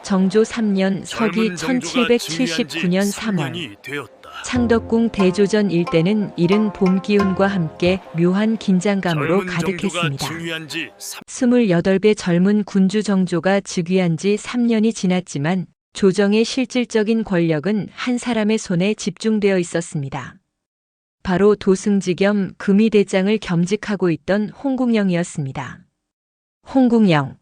정조 3년 서기 젊은 정조가 1779년 3월 3년이 되었다. 창덕궁 대조전 일대는 이른 봄 기운과 함께 묘한 긴장감으로 젊은 정조가 가득했습니다. 즉위한 지 28배 젊은 군주 정조가 즉위한 지 3년이 지났지만 조정의 실질적인 권력은 한 사람의 손에 집중되어 있었습니다. 바로 도승지 겸 금의대장을 겸직하고 있던 홍국영이었습니다. 홍국영.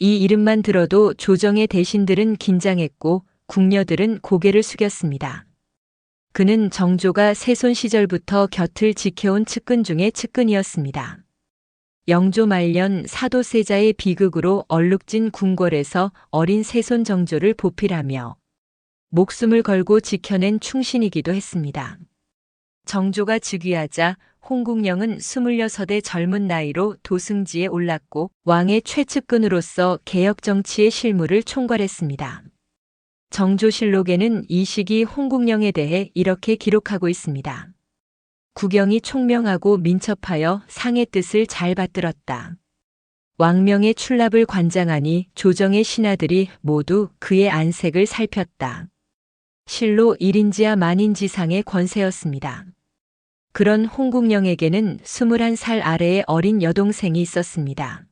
이 이름만 들어도 조정의 대신들은 긴장했고 궁녀들은 고개를 숙였습니다. 그는 정조가 세손 시절부터 곁을 지켜온 측근 중의 측근이었습니다. 영조 말년 사도세자의 비극으로 얼룩진 궁궐에서 어린 세손 정조를 보필하며 목숨을 걸고 지켜낸 충신이기도 했습니다. 정조가 즉위하자 홍국영은 26의 젊은 나이로 도승지에 올랐고 왕의 최측근으로서 개혁 정치의 실무를 총괄했습니다. 정조실록에는 이 시기 홍국영에 대해 이렇게 기록하고 있습니다. 국영이 총명하고 민첩하여 상의 뜻을 잘 받들었다. 왕명의 출납을 관장하니 조정의 신하들이 모두 그의 안색을 살폈다. 실로 1인지하 만인지상의 권세였습니다. 그런 홍국영에게는 21살 아래의 어린 여동생이 있었습니다.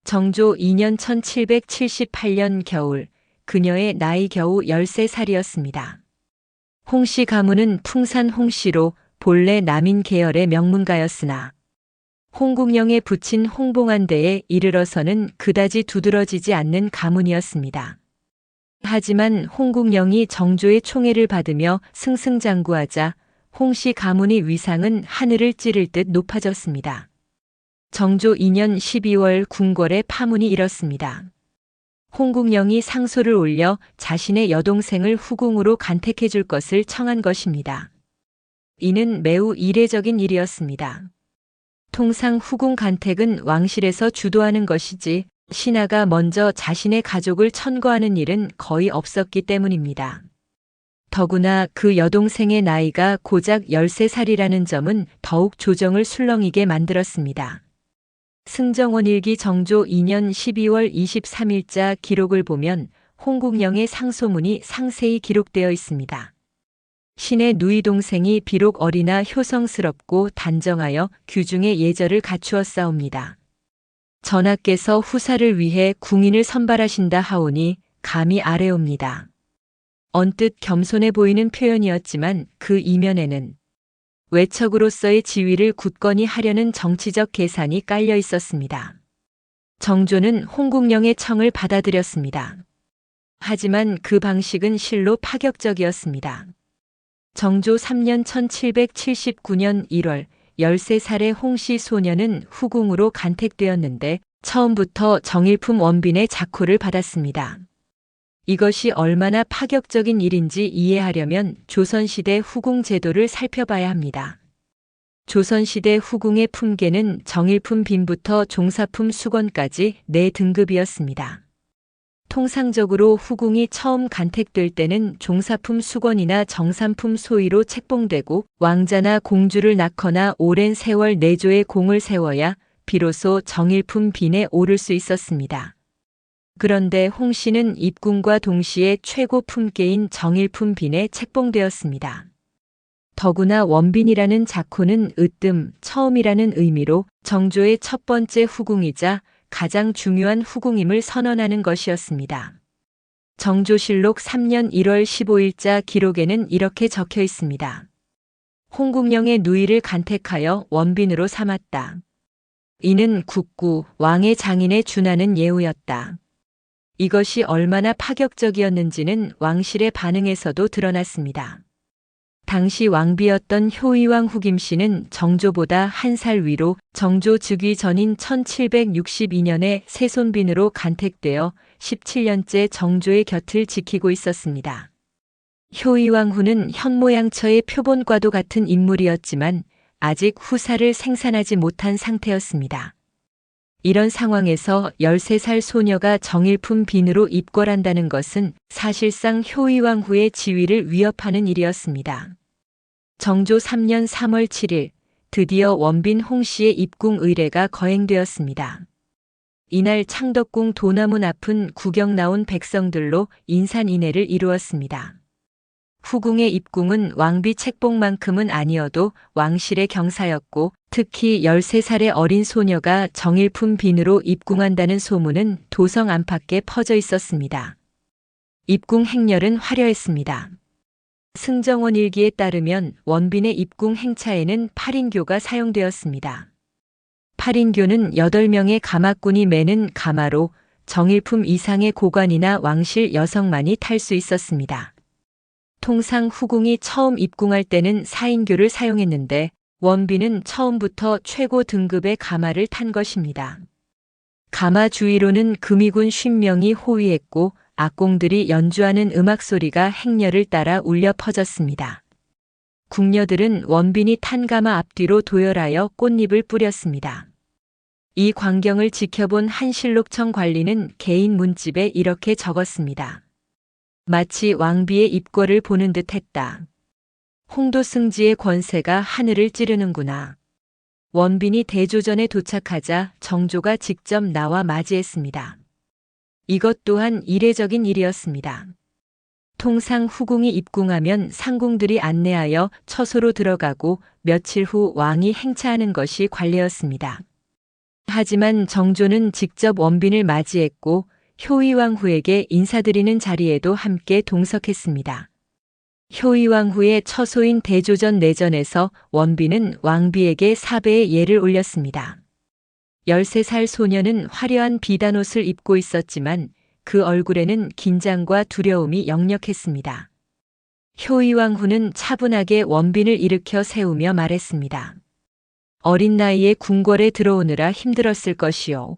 정조 2년 1778년 겨울, 그녀의 나이 겨우 13살이었습니다. 홍씨 가문은 풍산 홍씨로 본래 남인 계열의 명문가였으나 홍국영의 부친 홍봉안대에 이르러서는 그다지 두드러지지 않는 가문이었습니다. 하지만 홍국영이 정조의 총애를 받으며 승승장구하자 홍씨 가문의 위상은 하늘을 찌를 듯 높아졌습니다. 정조 2년 12월 궁궐에 파문이 일었습니다. 홍국영이 상소를 올려 자신의 여동생을 후궁으로 간택해 줄 것을 청한 것입니다. 이는 매우 이례적인 일이었습니다. 통상 후궁 간택은 왕실에서 주도하는 것이지 신하가 먼저 자신의 가족을 천거하는 일은 거의 없었기 때문입니다. 더구나 그 여동생의 나이가 고작 13살이라는 점은 더욱 조정을 술렁이게 만들었습니다. 승정원일기 정조 2년 12월 23일자 기록을 보면 홍국영의 상소문이 상세히 기록되어 있습니다. 신의 누이 동생이 비록 어리나 효성스럽고 단정하여 규중의 예절을 갖추었사옵니다. 전하께서 후사를 위해 궁인을 선발하신다 하오니 감히 아뢰옵니다. 언뜻 겸손해 보이는 표현이었지만 그 이면에는 외척으로서의 지위를 굳건히 하려는 정치적 계산이 깔려 있었습니다. 정조는 홍국영의 청을 받아들였습니다. 하지만 그 방식은 실로 파격적이었습니다. 정조 3년 1779년 1월 13살의 홍씨 소녀는 후궁으로 간택되었는데 처음부터 정일품 원빈의 작호를 받았습니다. 이것이 얼마나 파격적인 일인지 이해하려면 조선시대 후궁 제도를 살펴봐야 합니다. 조선시대 후궁의 품계는 정일품 빈부터 종사품 수건까지 4등급이었습니다. 통상적으로 후궁이 처음 간택될 때는 종사품 수건이나 정산품 소위로 책봉되고 왕자나 공주를 낳거나 오랜 세월 내조의 공을 세워야 비로소 정일품 빈에 오를 수 있었습니다. 그런데 홍씨는 입궁과 동시에 최고 품계인 정일품 빈에 책봉되었습니다. 더구나 원빈이라는 작호는 으뜸, 처음이라는 의미로 정조의 첫 번째 후궁이자 가장 중요한 후궁임을 선언하는 것이었습니다. 정조실록 3년 1월 15일자 기록에는 이렇게 적혀 있습니다. 홍국영의 누이를 간택하여 원빈으로 삼았다. 이는 국구, 왕의 장인에 준하는 예우였다. 이것이 얼마나 파격적이었는지는 왕실의 반응에서도 드러났습니다. 당시 왕비였던 효의왕 후김씨는 정조보다 한 살 위로 정조 즉위 전인 1762년에 세손빈으로 간택되어 17년째 정조의 곁을 지키고 있었습니다. 효의왕 후는 현모양처의 표본과도 같은 인물이었지만 아직 후사를 생산하지 못한 상태였습니다. 이런 상황에서 13살 소녀가 정일품 빈으로 입궐한다는 것은 사실상 효의왕 후의 지위를 위협하는 일이었습니다. 정조 3년 3월 7일 드디어 원빈 홍씨의 입궁 의례가 거행되었습니다. 이날 창덕궁 도나문 앞은 구경 나온 백성들로 인산인해를 이루었습니다. 후궁의 입궁은 왕비 책봉만큼은 아니어도 왕실의 경사였고 특히 13살의 어린 소녀가 정일품 비누로 입궁한다는 소문은 도성 안팎에 퍼져 있었습니다. 입궁 행렬은 화려했습니다. 승정원 일기에 따르면 원빈의 입궁 행차에는 8인교가 사용되었습니다. 8인교는 8명의 가마꾼이 매는 가마로 정일품 이상의 고관이나 왕실 여성만이 탈 수 있었습니다. 통상 후궁이 처음 입궁할 때는 4인교를 사용했는데 원빈은 처음부터 최고 등급의 가마를 탄 것입니다. 가마 주위로는 금이군 50명이 호위했고 악공들이 연주하는 음악 소리가 행렬을 따라 울려 퍼졌습니다. 궁녀들은 원빈이 탄 가마 앞뒤로 도열하여 꽃잎을 뿌렸습니다. 이 광경을 지켜본 한실록청 관리는 개인 문집에 이렇게 적었습니다. 마치 왕비의 입궐을 보는 듯 했다. 홍도승지의 권세가 하늘을 찌르는구나. 원빈이 대조전에 도착하자 정조가 직접 나와 맞이했습니다. 이것 또한 이례적인 일이었습니다. 통상 후궁이 입궁하면 상궁들이 안내하여 처소로 들어가고 며칠 후 왕이 행차하는 것이 관례였습니다. 하지만 정조는 직접 원빈을 맞이했고 효의왕후에게 인사드리는 자리에도 함께 동석했습니다. 효의왕후의 처소인 대조전 내전에서 원빈은 왕비에게 사배의 예를 올렸습니다. 13살 소녀는 화려한 비단옷을 입고 있었지만 그 얼굴에는 긴장과 두려움이 역력했습니다. 효의왕후는 차분하게 원빈을 일으켜 세우며 말했습니다. 어린 나이에 궁궐에 들어오느라 힘들었을 것이요.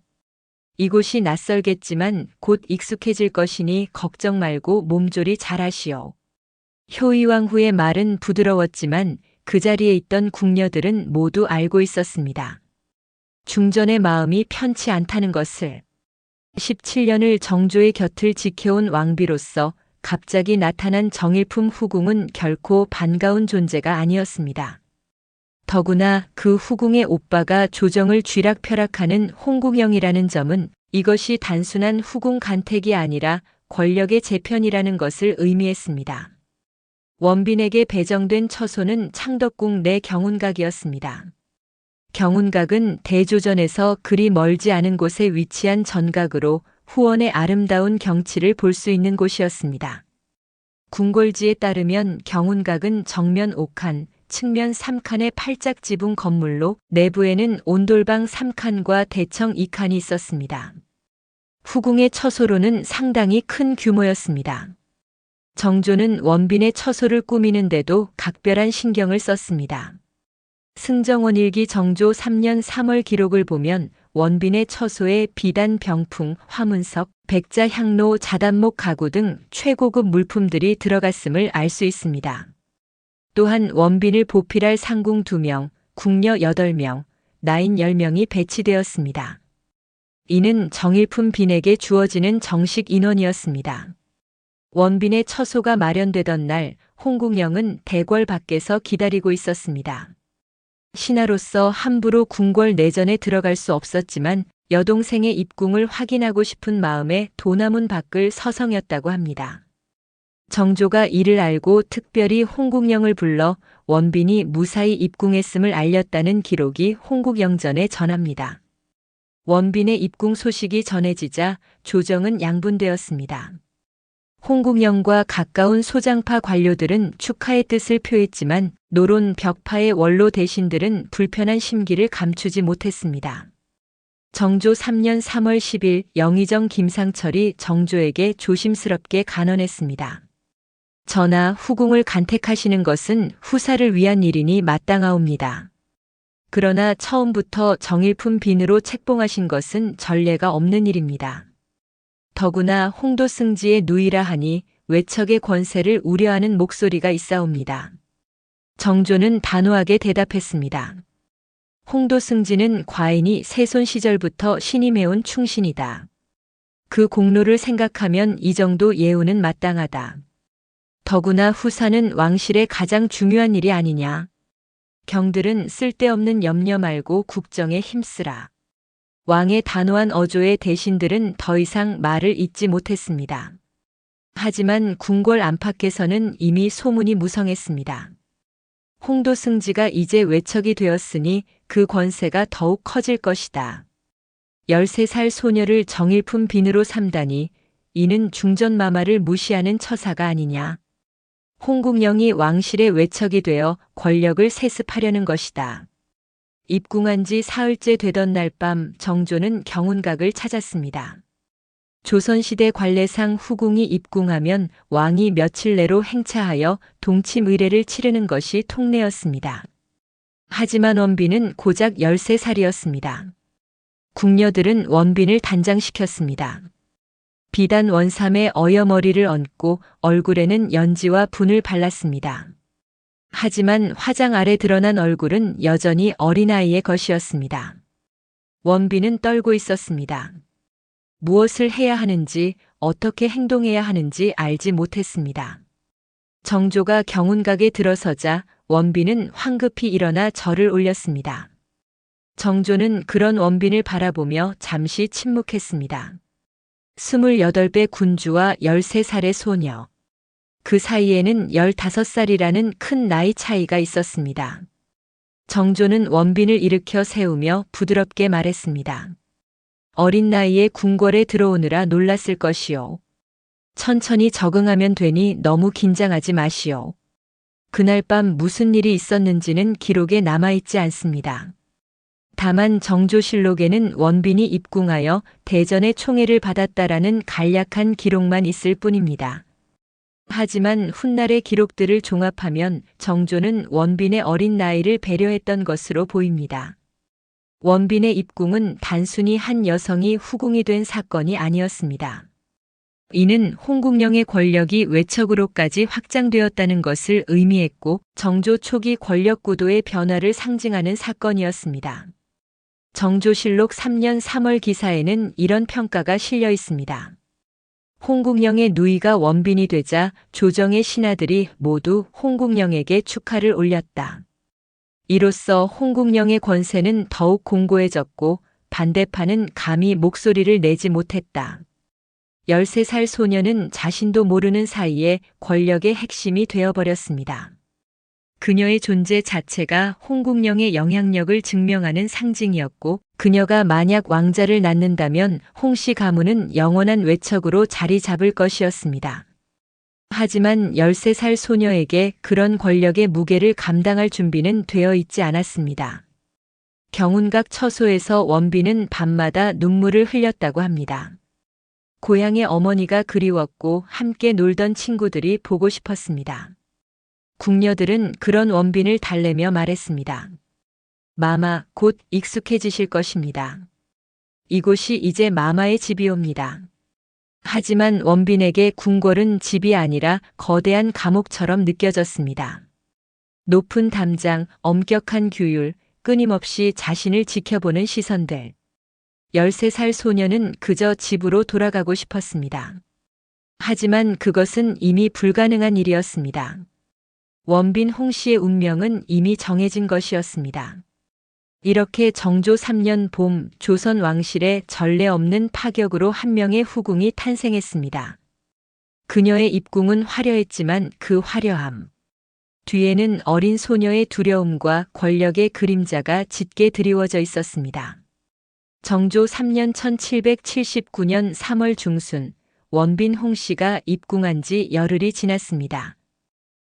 이곳이 낯설겠지만 곧 익숙해질 것이니 걱정 말고 몸조리 잘하시오. 효의왕후의 말은 부드러웠지만 그 자리에 있던 궁녀들은 모두 알고 있었습니다. 중전의 마음이 편치 않다는 것을. 17년을 정조의 곁을 지켜온 왕비로서 갑자기 나타난 정일품 후궁은 결코 반가운 존재가 아니었습니다. 더구나 그 후궁의 오빠가 조정을 쥐락펴락하는 홍국영이라는 점은 이것이 단순한 후궁 간택이 아니라 권력의 재편이라는 것을 의미했습니다. 원빈에게 배정된 처소는 창덕궁 내 경운각이었습니다. 경운각은 대조전에서 그리 멀지 않은 곳에 위치한 전각으로 후원의 아름다운 경치를 볼 수 있는 곳이었습니다. 궁궐지에 따르면 경운각은 정면 5칸, 측면 3칸의 팔짝 지붕 건물로 내부에는 온돌방 3칸과 대청 2칸이 있었습니다. 후궁의 처소로는 상당히 큰 규모였습니다. 정조는 원빈의 처소를 꾸미는데도 각별한 신경을 썼습니다. 승정원일기 정조 3년 3월 기록을 보면 원빈의 처소에 비단 병풍, 화문석, 백자 향로, 자단목 가구 등 최고급 물품들이 들어갔음을 알 수 있습니다. 또한 원빈을 보필할 상궁 2명, 궁녀 8명, 나인 10명이 배치되었습니다. 이는 정일품 빈에게 주어지는 정식 인원이었습니다. 원빈의 처소가 마련되던 날 홍국영은 대궐 밖에서 기다리고 있었습니다. 신하로서 함부로 궁궐 내전에 들어갈 수 없었지만 여동생의 입궁을 확인하고 싶은 마음에 도나문 밖을 서성였다고 합니다. 정조가 이를 알고 특별히 홍국영을 불러 원빈이 무사히 입궁했음을 알렸다는 기록이 홍국영전에 전합니다. 원빈의 입궁 소식이 전해지자 조정은 양분되었습니다. 홍국영과 가까운 소장파 관료들은 축하의 뜻을 표했지만 노론 벽파의 원로 대신들은 불편한 심기를 감추지 못했습니다. 정조 3년 3월 10일 영의정 김상철이 정조에게 조심스럽게 간언했습니다. 전하, 후궁을 간택하시는 것은 후사를 위한 일이니 마땅하옵니다. 그러나 처음부터 정일품 빈으로 책봉하신 것은 전례가 없는 일입니다. 더구나 홍도승지의 누이라 하니 외척의 권세를 우려하는 목소리가 있사옵니다. 정조는 단호하게 대답했습니다. 홍도승지는 과인이 세손 시절부터 신임해온 충신이다. 그 공로를 생각하면 이 정도 예우는 마땅하다. 더구나 후사는 왕실의 가장 중요한 일이 아니냐. 경들은 쓸데없는 염려 말고 국정에 힘쓰라. 왕의 단호한 어조에 대신들은 더 이상 말을 잇지 못했습니다. 하지만 궁궐 안팎에서는 이미 소문이 무성했습니다. 홍도승지가 이제 외척이 되었으니 그 권세가 더욱 커질 것이다. 13살 소녀를 정일품 빈으로 삼다니 이는 중전마마를 무시하는 처사가 아니냐. 홍국영이 왕실의 외척이 되어 권력을 세습하려는 것이다. 입궁한 지 사흘째 되던 날 밤 정조는 경운각을 찾았습니다. 조선시대 관례상 후궁이 입궁하면 왕이 며칠 내로 행차하여 동침 의례를 치르는 것이 통례였습니다. 하지만 원빈은 고작 13살이었습니다. 궁녀들은 원빈을 단장시켰습니다. 비단 원삼에 어여머리를 얹고 얼굴에는 연지와 분을 발랐습니다. 하지만 화장 아래 드러난 얼굴은 여전히 어린아이의 것이었습니다. 원빈은 떨고 있었습니다. 무엇을 해야 하는지, 어떻게 행동해야 하는지 알지 못했습니다. 정조가 경운각에 들어서자 원빈은 황급히 일어나 절을 올렸습니다. 정조는 그런 원빈을 바라보며 잠시 침묵했습니다. 28배 군주와 13살의 소녀. 그 사이에는 15살이라는 큰 나이 차이가 있었습니다. 정조는 원빈을 일으켜 세우며 부드럽게 말했습니다. 어린 나이에 궁궐에 들어오느라 놀랐을 것이요. 천천히 적응하면 되니 너무 긴장하지 마시오. 그날 밤 무슨 일이 있었는지는 기록에 남아있지 않습니다. 다만 정조실록에는 원빈이 입궁하여 대전의 총애를 받았다라는 간략한 기록만 있을 뿐입니다. 하지만 훗날의 기록들을 종합하면 정조는 원빈의 어린 나이를 배려했던 것으로 보입니다. 원빈의 입궁은 단순히 한 여성이 후궁이 된 사건이 아니었습니다. 이는 홍국영의 권력이 외척으로까지 확장되었다는 것을 의미했고 정조 초기 권력 구도의 변화를 상징하는 사건이었습니다. 정조실록 3년 3월 기사에는 이런 평가가 실려 있습니다. 홍국영의 누이가 원빈이 되자 조정의 신하들이 모두 홍국영에게 축하를 올렸다. 이로써 홍국영의 권세는 더욱 공고해졌고 반대파는 감히 목소리를 내지 못했다. 13살 소녀는 자신도 모르는 사이에 권력의 핵심이 되어버렸습니다. 그녀의 존재 자체가 홍국영의 영향력을 증명하는 상징이었고 그녀가 만약 왕자를 낳는다면 홍씨 가문은 영원한 외척으로 자리 잡을 것이었습니다. 하지만 13살 소녀에게 그런 권력의 무게를 감당할 준비는 되어 있지 않았습니다. 경운각 처소에서 원빈은 밤마다 눈물을 흘렸다고 합니다. 고향의 어머니가 그리웠고 함께 놀던 친구들이 보고 싶었습니다. 궁녀들은 그런 원빈을 달래며 말했습니다. 마마, 곧 익숙해지실 것입니다. 이곳이 이제 마마의 집이옵니다. 하지만 원빈에게 궁궐은 집이 아니라 거대한 감옥처럼 느껴졌습니다. 높은 담장, 엄격한 규율, 끊임없이 자신을 지켜보는 시선들. 13살 소녀는 그저 집으로 돌아가고 싶었습니다. 하지만 그것은 이미 불가능한 일이었습니다. 원빈 홍씨의 운명은 이미 정해진 것이었습니다. 이렇게 정조 3년 봄 조선 왕실에 전례 없는 파격으로 한 명의 후궁이 탄생했습니다. 그녀의 입궁은 화려했지만 그 화려함 뒤에는 어린 소녀의 두려움과 권력의 그림자가 짙게 드리워져 있었습니다. 정조 3년 1779년 3월 중순 원빈 홍씨가 입궁한 지 열흘이 지났습니다.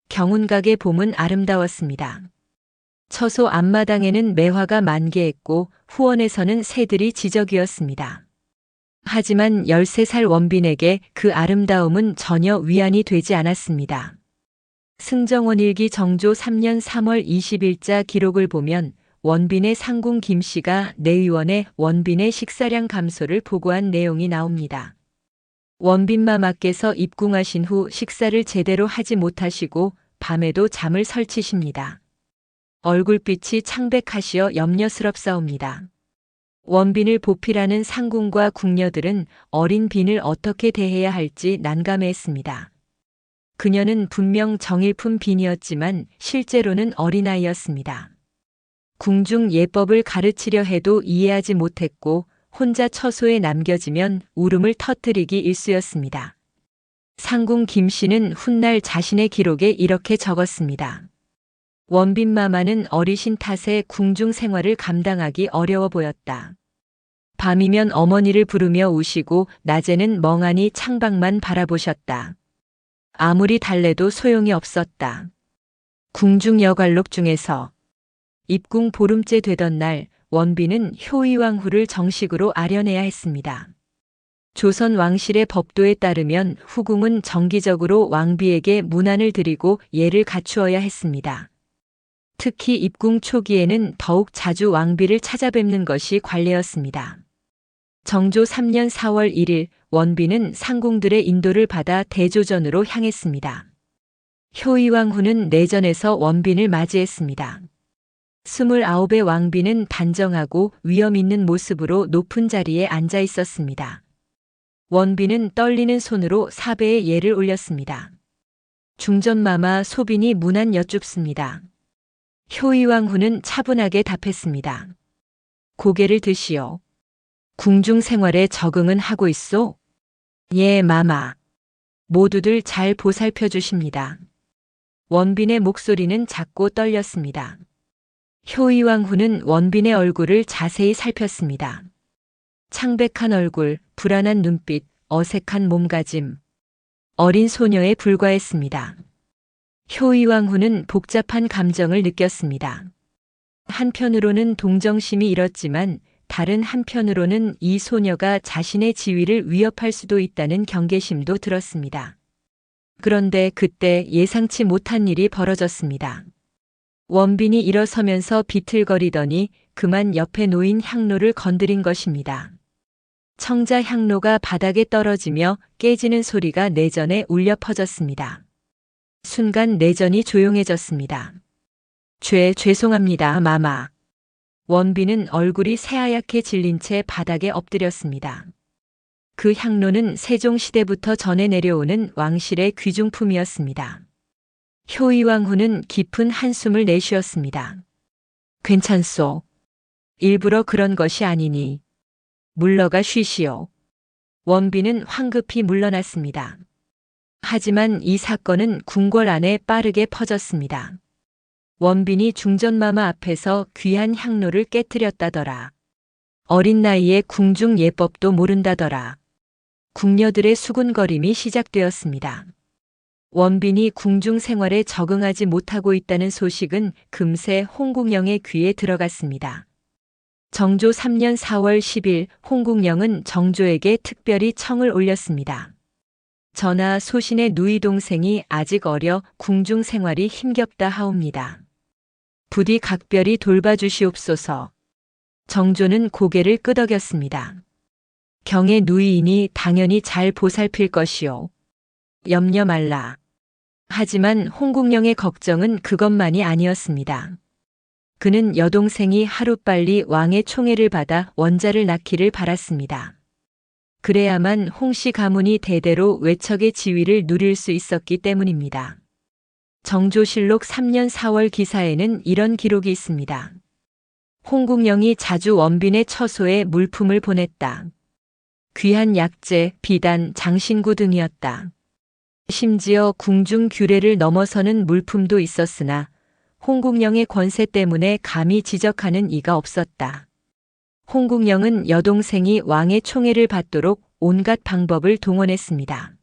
경운각의 봄은 아름다웠습니다. 처소 앞마당에는 매화가 만개했고 후원에서는 새들이 지저귀었습니다. 하지만 13살 원빈에게 그 아름다움은 전혀 위안이 되지 않았습니다. 승정원일기 정조 3년 3월 20일자 기록을 보면 원빈의 상궁 김씨가 내의원에 원빈의 식사량 감소를 보고한 내용이 나옵니다. 원빈마마께서 입궁하신 후 식사를 제대로 하지 못하시고 밤에도 잠을 설치십니다. 얼굴빛이 창백하시어 염려스럽사옵니다. 원빈을 보필하는 상궁과 궁녀들은 어린 빈을 어떻게 대해야 할지 난감해했습니다. 그녀는 분명 정일품 빈이었지만 실제로는 어린아이였습니다. 궁중 예법을 가르치려 해도 이해하지 못했고 혼자 처소에 남겨지면 울음을 터뜨리기 일쑤였습니다. 상궁 김씨는 훗날 자신의 기록에 이렇게 적었습니다. 원빈 마마는 어리신 탓에 궁중 생활을 감당하기 어려워 보였다. 밤이면 어머니를 부르며 우시고 낮에는 멍하니 창밖만 바라보셨다. 아무리 달래도 소용이 없었다. 궁중 여관록 중에서 입궁 보름째 되던 날 원빈은 효의왕후를 정식으로 아련해야 했습니다. 조선 왕실의 법도에 따르면 후궁은 정기적으로 왕비에게 문안을 드리고 예를 갖추어야 했습니다. 특히 입궁 초기에는 더욱 자주 왕비를 찾아뵙는 것이 관례였습니다. 정조 3년 4월 1일 원빈은 상궁들의 인도를 받아 대조전으로 향했습니다. 효의왕후는 내전에서 원빈을 맞이했습니다. 29의 왕비는 단정하고 위엄 있는 모습으로 높은 자리에 앉아 있었습니다. 원빈은 떨리는 손으로 사배에 예를 올렸습니다. 중전마마 소빈이 문안 여쭙습니다. 효의왕후는 차분하게 답했습니다. 고개를 드시오. 궁중 생활에 적응은 하고 있소? 예, 마마. 모두들 잘 보살펴 주십니다. 원빈의 목소리는 작고 떨렸습니다. 효의왕후는 원빈의 얼굴을 자세히 살폈습니다. 창백한 얼굴, 불안한 눈빛, 어색한 몸가짐. 어린 소녀에 불과했습니다. 효의왕후는 복잡한 감정을 느꼈습니다. 한편으로는 동정심이 일었지만 다른 한편으로는 이 소녀가 자신의 지위를 위협할 수도 있다는 경계심도 들었습니다. 그런데 그때 예상치 못한 일이 벌어졌습니다. 원빈이 일어서면서 비틀거리더니 그만 옆에 놓인 향로를 건드린 것입니다. 청자 향로가 바닥에 떨어지며 깨지는 소리가 내전에 울려 퍼졌습니다. 순간 내전이 조용해졌습니다. 죄송합니다, 마마. 원빈은 얼굴이 새하얗게 질린 채 바닥에 엎드렸습니다. 그 향로는 세종시대부터 전해 내려오는 왕실의 귀중품이었습니다. 효의왕후는 깊은 한숨을 내쉬었습니다. 괜찮소. 일부러 그런 것이 아니니. 물러가 쉬시오. 원빈은 황급히 물러났습니다. 하지만 이 사건은 궁궐 안에 빠르게 퍼졌습니다. 원빈이 중전마마 앞에서 귀한 향로를 깨뜨렸다더라. 어린 나이에 궁중 예법도 모른다더라. 궁녀들의 수군거림이 시작되었습니다. 원빈이 궁중 생활에 적응하지 못하고 있다는 소식은 금세 홍국영의 귀에 들어갔습니다. 정조 3년 4월 10일 홍국영은 정조에게 특별히 청을 올렸습니다. 전하 소신의 누이 동생이 아직 어려 궁중 생활이 힘겹다 하옵니다. 부디 각별히 돌봐주시옵소서. 정조는 고개를 끄덕였습니다. 경의 누이이니 당연히 잘 보살필 것이오. 염려 말라. 하지만 홍국영의 걱정은 그것만이 아니었습니다. 그는 여동생이 하루빨리 왕의 총애를 받아 원자를 낳기를 바랐습니다. 그래야만 홍씨 가문이 대대로 외척의 지위를 누릴 수 있었기 때문입니다. 정조실록 3년 4월 기사에는 이런 기록이 있습니다. 홍국영이 자주 원빈의 처소에 물품을 보냈다. 귀한 약재, 비단, 장신구 등이었다. 심지어 궁중 규례를 넘어서는 물품도 있었으나 홍국영의 권세 때문에 감히 지적하는 이가 없었다. 홍국영은 여동생이 왕의 총애를 받도록 온갖 방법을 동원했습니다.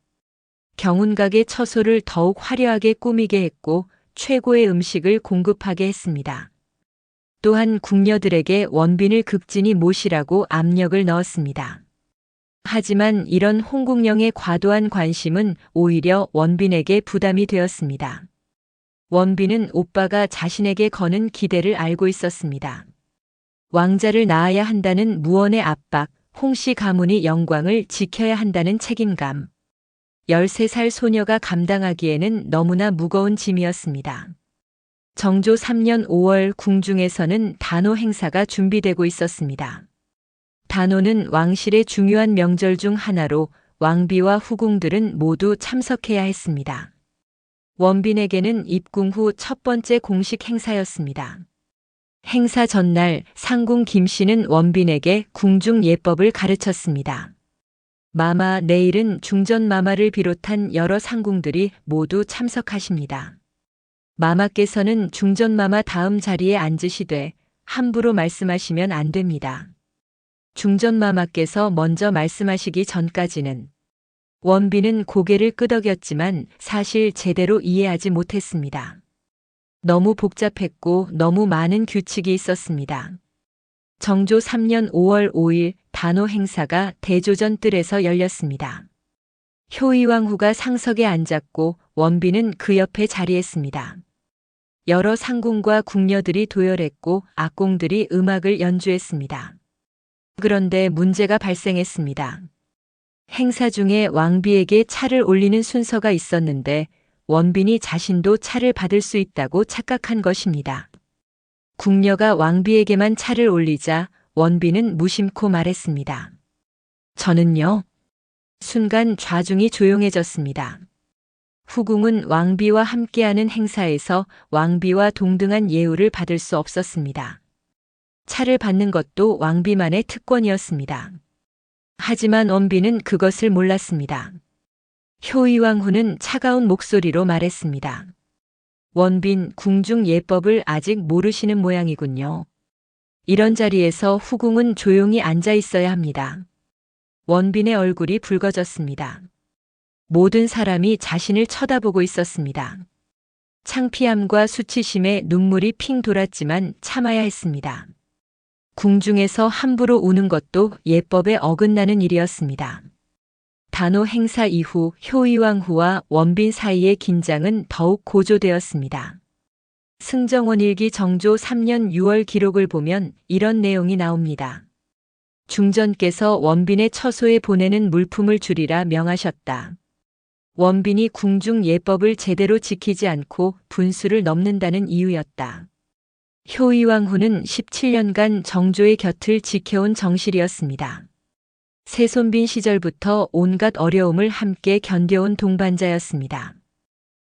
경운각의 처소를 더욱 화려하게 꾸미게 했고 최고의 음식을 공급하게 했습니다. 또한 궁녀들에게 원빈을 극진히 모시라고 압력을 넣었습니다. 하지만 이런 홍국영의 과도한 관심은 오히려 원빈에게 부담이 되었습니다. 원빈은 오빠가 자신에게 거는 기대를 알고 있었습니다. 왕자를 낳아야 한다는 무언의 압박, 홍씨 가문이 영광을 지켜야 한다는 책임감. 13살 소녀가 감당하기에는 너무나 무거운 짐이었습니다. 정조 3년 5월 궁중에서는 단오 행사가 준비되고 있었습니다. 단오는 왕실의 중요한 명절 중 하나로 왕비와 후궁들은 모두 참석해야 했습니다. 원빈에게는 입궁 후 첫 번째 공식 행사였습니다. 행사 전날 상궁 김씨는 원빈에게 궁중 예법을 가르쳤습니다. 마마, 내일은 중전마마를 비롯한 여러 상궁들이 모두 참석하십니다. 마마께서는 중전마마 다음 자리에 앉으시되 함부로 말씀하시면 안 됩니다. 중전마마께서 먼저 말씀하시기 전까지는. 원빈은 고개를 끄덕였지만 사실 제대로 이해하지 못했습니다. 너무 복잡했고 너무 많은 규칙이 있었습니다. 정조 3년 5월 5일 단오 행사가 대조전 뜰에서 열렸습니다. 효의왕후가 상석에 앉았고 원빈은 그 옆에 자리했습니다. 여러 상궁과 궁녀들이 도열했고 악공들이 음악을 연주했습니다. 그런데 문제가 발생했습니다. 행사 중에 왕비에게 차를 올리는 순서가 있었는데 원빈이 자신도 차를 받을 수 있다고 착각한 것입니다. 궁녀가 왕비에게만 차를 올리자 원빈은 무심코 말했습니다. 저는요. 순간 좌중이 조용해졌습니다. 후궁은 왕비와 함께하는 행사에서 왕비와 동등한 예우를 받을 수 없었습니다. 차를 받는 것도 왕비만의 특권이었습니다. 하지만 원빈은 그것을 몰랐습니다. 효의왕후는 차가운 목소리로 말했습니다. 원빈, 궁중 예법을 아직 모르시는 모양이군요. 이런 자리에서 후궁은 조용히 앉아 있어야 합니다. 원빈의 얼굴이 붉어졌습니다. 모든 사람이 자신을 쳐다보고 있었습니다. 창피함과 수치심에 눈물이 핑 돌았지만 참아야 했습니다. 궁중에서 함부로 우는 것도 예법에 어긋나는 일이었습니다. 단오 행사 이후 효의왕후와 원빈 사이의 긴장은 더욱 고조되었습니다. 승정원 일기 정조 3년 6월 기록을 보면 이런 내용이 나옵니다. 중전께서 원빈의 처소에 보내는 물품을 줄이라 명하셨다. 원빈이 궁중 예법을 제대로 지키지 않고 분수를 넘는다는 이유였다. 효의왕후는 17년간 정조의 곁을 지켜온 정실이었습니다. 세손빈 시절부터 온갖 어려움을 함께 견뎌온 동반자였습니다.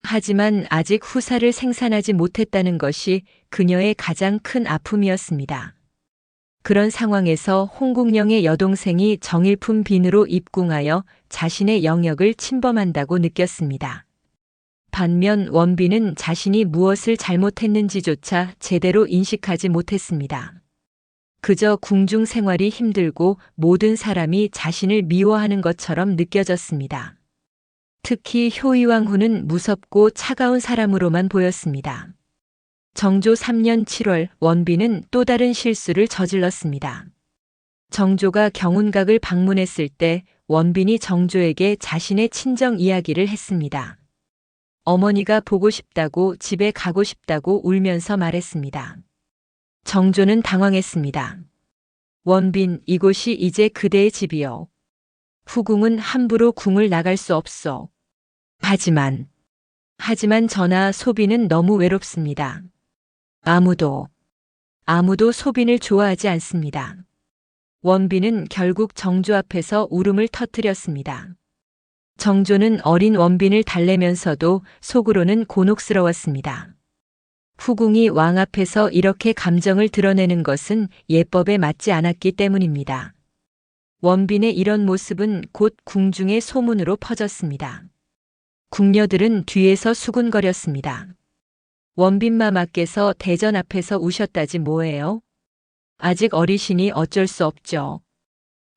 하지만 아직 후사를 생산하지 못했다는 것이 그녀의 가장 큰 아픔이었습니다. 그런 상황에서 홍국영의 여동생이 정일품 빈으로 입궁하여 자신의 영역을 침범한다고 느꼈습니다. 반면 원빈은 자신이 무엇을 잘못했는지조차 제대로 인식하지 못했습니다. 그저 궁중 생활이 힘들고 모든 사람이 자신을 미워하는 것처럼 느껴졌습니다. 특히 효의왕후는 무섭고 차가운 사람으로만 보였습니다. 정조 3년 7월 원빈은 또 다른 실수를 저질렀습니다. 정조가 경운각을 방문했을 때 원빈이 정조에게 자신의 친정 이야기를 했습니다. 어머니가 보고 싶다고 집에 가고 싶다고 울면서 말했습니다. 정조는 당황했습니다. 원빈, 이곳이 이제 그대의 집이요. 후궁은 함부로 궁을 나갈 수 없어. 하지만 전하, 소빈은 너무 외롭습니다. 아무도 소빈을 좋아하지 않습니다. 원빈은 결국 정조 앞에서 울음을 터뜨렸습니다. 정조는 어린 원빈을 달래면서도 속으로는 곤혹스러웠습니다. 후궁이 왕 앞에서 이렇게 감정을 드러내는 것은 예법에 맞지 않았기 때문입니다. 원빈의 이런 모습은 곧 궁중의 소문으로 퍼졌습니다. 궁녀들은 뒤에서 수군거렸습니다. 원빈마마께서 대전 앞에서 우셨다지 뭐예요? 아직 어리시니 어쩔 수 없죠.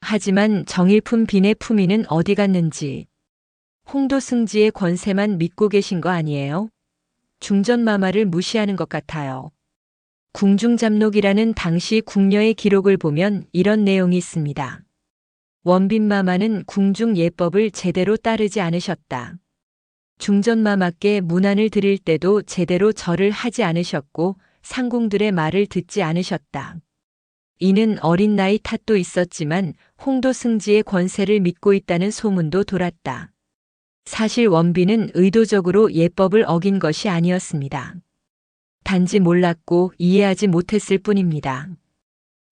하지만 정일품 빈의 품위는 어디 갔는지. 홍도승지의 권세만 믿고 계신 거 아니에요? 중전마마를 무시하는 것 같아요. 궁중잡록이라는 당시 궁녀의 기록을 보면 이런 내용이 있습니다. 원빈마마는 궁중 예법을 제대로 따르지 않으셨다. 중전마마께 문안을 드릴 때도 제대로 절을 하지 않으셨고 상궁들의 말을 듣지 않으셨다. 이는 어린 나이 탓도 있었지만 홍도승지의 권세를 믿고 있다는 소문도 돌았다. 사실 원빈은 의도적으로 예법을 어긴 것이 아니었습니다. 단지 몰랐고 이해하지 못했을 뿐입니다.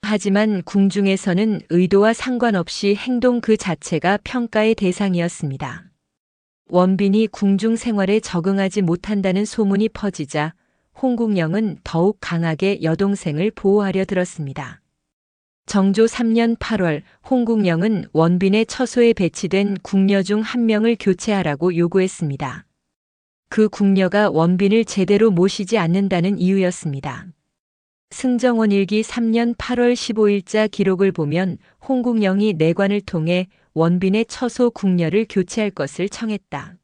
하지만 궁중에서는 의도와 상관없이 행동 그 자체가 평가의 대상이었습니다. 원빈이 궁중 생활에 적응하지 못한다는 소문이 퍼지자 홍국영은 더욱 강하게 여동생을 보호하려 들었습니다. 정조 3년 8월 홍국영은 원빈의 처소에 배치된 궁녀 중 한 명을 교체하라고 요구했습니다. 그 궁녀가 원빈을 제대로 모시지 않는다는 이유였습니다. 승정원 일기 3년 8월 15일자 기록을 보면 홍국영이 내관을 통해 원빈의 처소 궁녀를 교체할 것을 청했다.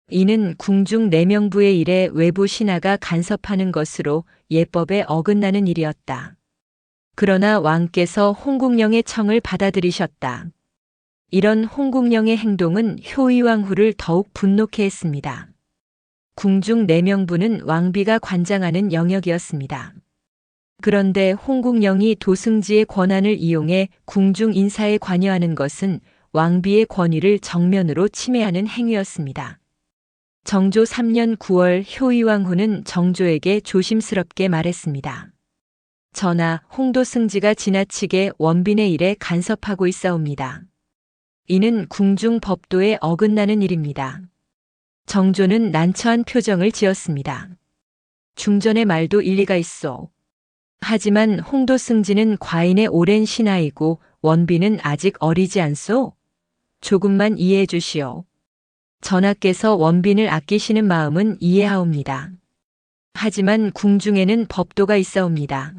이는 궁중 내명부의 일에 외부 신하가 간섭하는 것으로 예법에 어긋나는 일이었다. 그러나 왕께서 홍국영의 청을 받아들이셨다. 이런 홍국영의 행동은 효의왕후를 더욱 분노케 했습니다. 궁중 내명부는 왕비가 관장하는 영역이었습니다. 그런데 홍국영이 도승지의 권한을 이용해 궁중 인사에 관여하는 것은 왕비의 권위를 정면으로 침해하는 행위였습니다. 정조 3년 9월 효의왕후는 정조에게 조심스럽게 말했습니다. 전하, 홍도승지가 지나치게 원빈의 일에 간섭하고 있사옵니다. 이는 궁중 법도에 어긋나는 일입니다. 정조는 난처한 표정을 지었습니다. 중전의 말도 일리가 있소. 하지만 홍도승지는 과인의 오랜 신하이고 원빈은 아직 어리지 않소? 조금만 이해해 주시오. 전하께서 원빈을 아끼시는 마음은 이해하옵니다. 하지만 궁중에는 법도가 있사옵니다.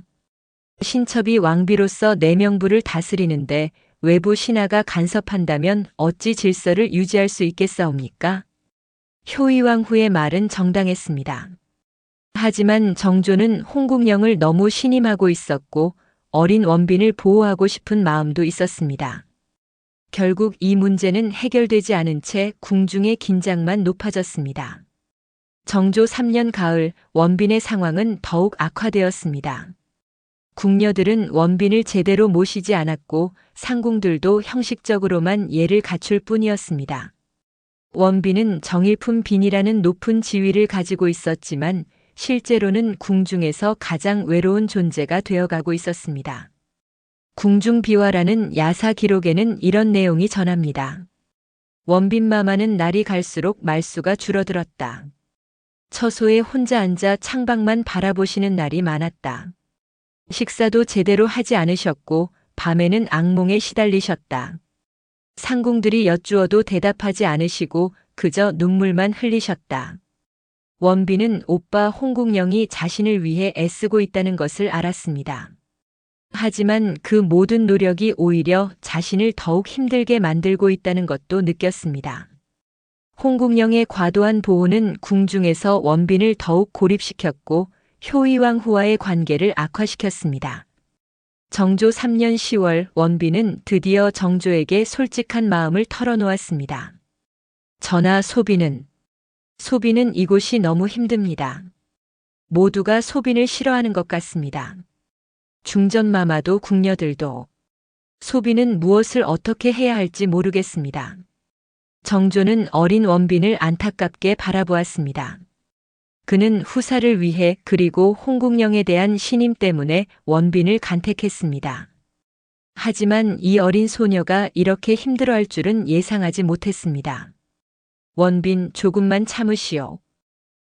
신첩이 왕비로서 내명부를 다스리는데 외부 신하가 간섭한다면 어찌 질서를 유지할 수 있겠사옵니까? 효의왕후의 말은 정당했습니다. 하지만 정조는 홍국영을 너무 신임하고 있었고 어린 원빈을 보호하고 싶은 마음도 있었습니다. 결국 이 문제는 해결되지 않은 채 궁중의 긴장만 높아졌습니다. 정조 3년 가을 원빈의 상황은 더욱 악화되었습니다. 궁녀들은 원빈을 제대로 모시지 않았고 상궁들도 형식적으로만 예를 갖출 뿐이었습니다. 원빈은 정일품 빈이라는 높은 지위를 가지고 있었지만 실제로는 궁중에서 가장 외로운 존재가 되어가고 있었습니다. 궁중비화라는 야사 기록에는 이런 내용이 전합니다. 원빈마마는 날이 갈수록 말수가 줄어들었다. 처소에 혼자 앉아 창밖만 바라보시는 날이 많았다. 식사도 제대로 하지 않으셨고 밤에는 악몽에 시달리셨다. 상궁들이 여쭈어도 대답하지 않으시고 그저 눈물만 흘리셨다. 원빈은 오빠 홍국영이 자신을 위해 애쓰고 있다는 것을 알았습니다. 하지만 그 모든 노력이 오히려 자신을 더욱 힘들게 만들고 있다는 것도 느꼈습니다. 홍국영의 과도한 보호는 궁중에서 원빈을 더욱 고립시켰고 효의왕후와의 관계를 악화시켰습니다. 정조 3년 10월 원빈은 드디어 정조에게 솔직한 마음을 털어놓았습니다. 전하, 소빈은 이곳이 너무 힘듭니다. 모두가 소빈을 싫어하는 것 같습니다. 중전마마도 궁녀들도. 소빈은 무엇을 어떻게 해야 할지 모르겠습니다. 정조는 어린 원빈을 안타깝게 바라보았습니다. 그는 후사를 위해 그리고 홍국영에 대한 신임 때문에 원빈을 간택했습니다. 하지만 이 어린 소녀가 이렇게 힘들어할 줄은 예상하지 못했습니다. 원빈, 조금만 참으시오.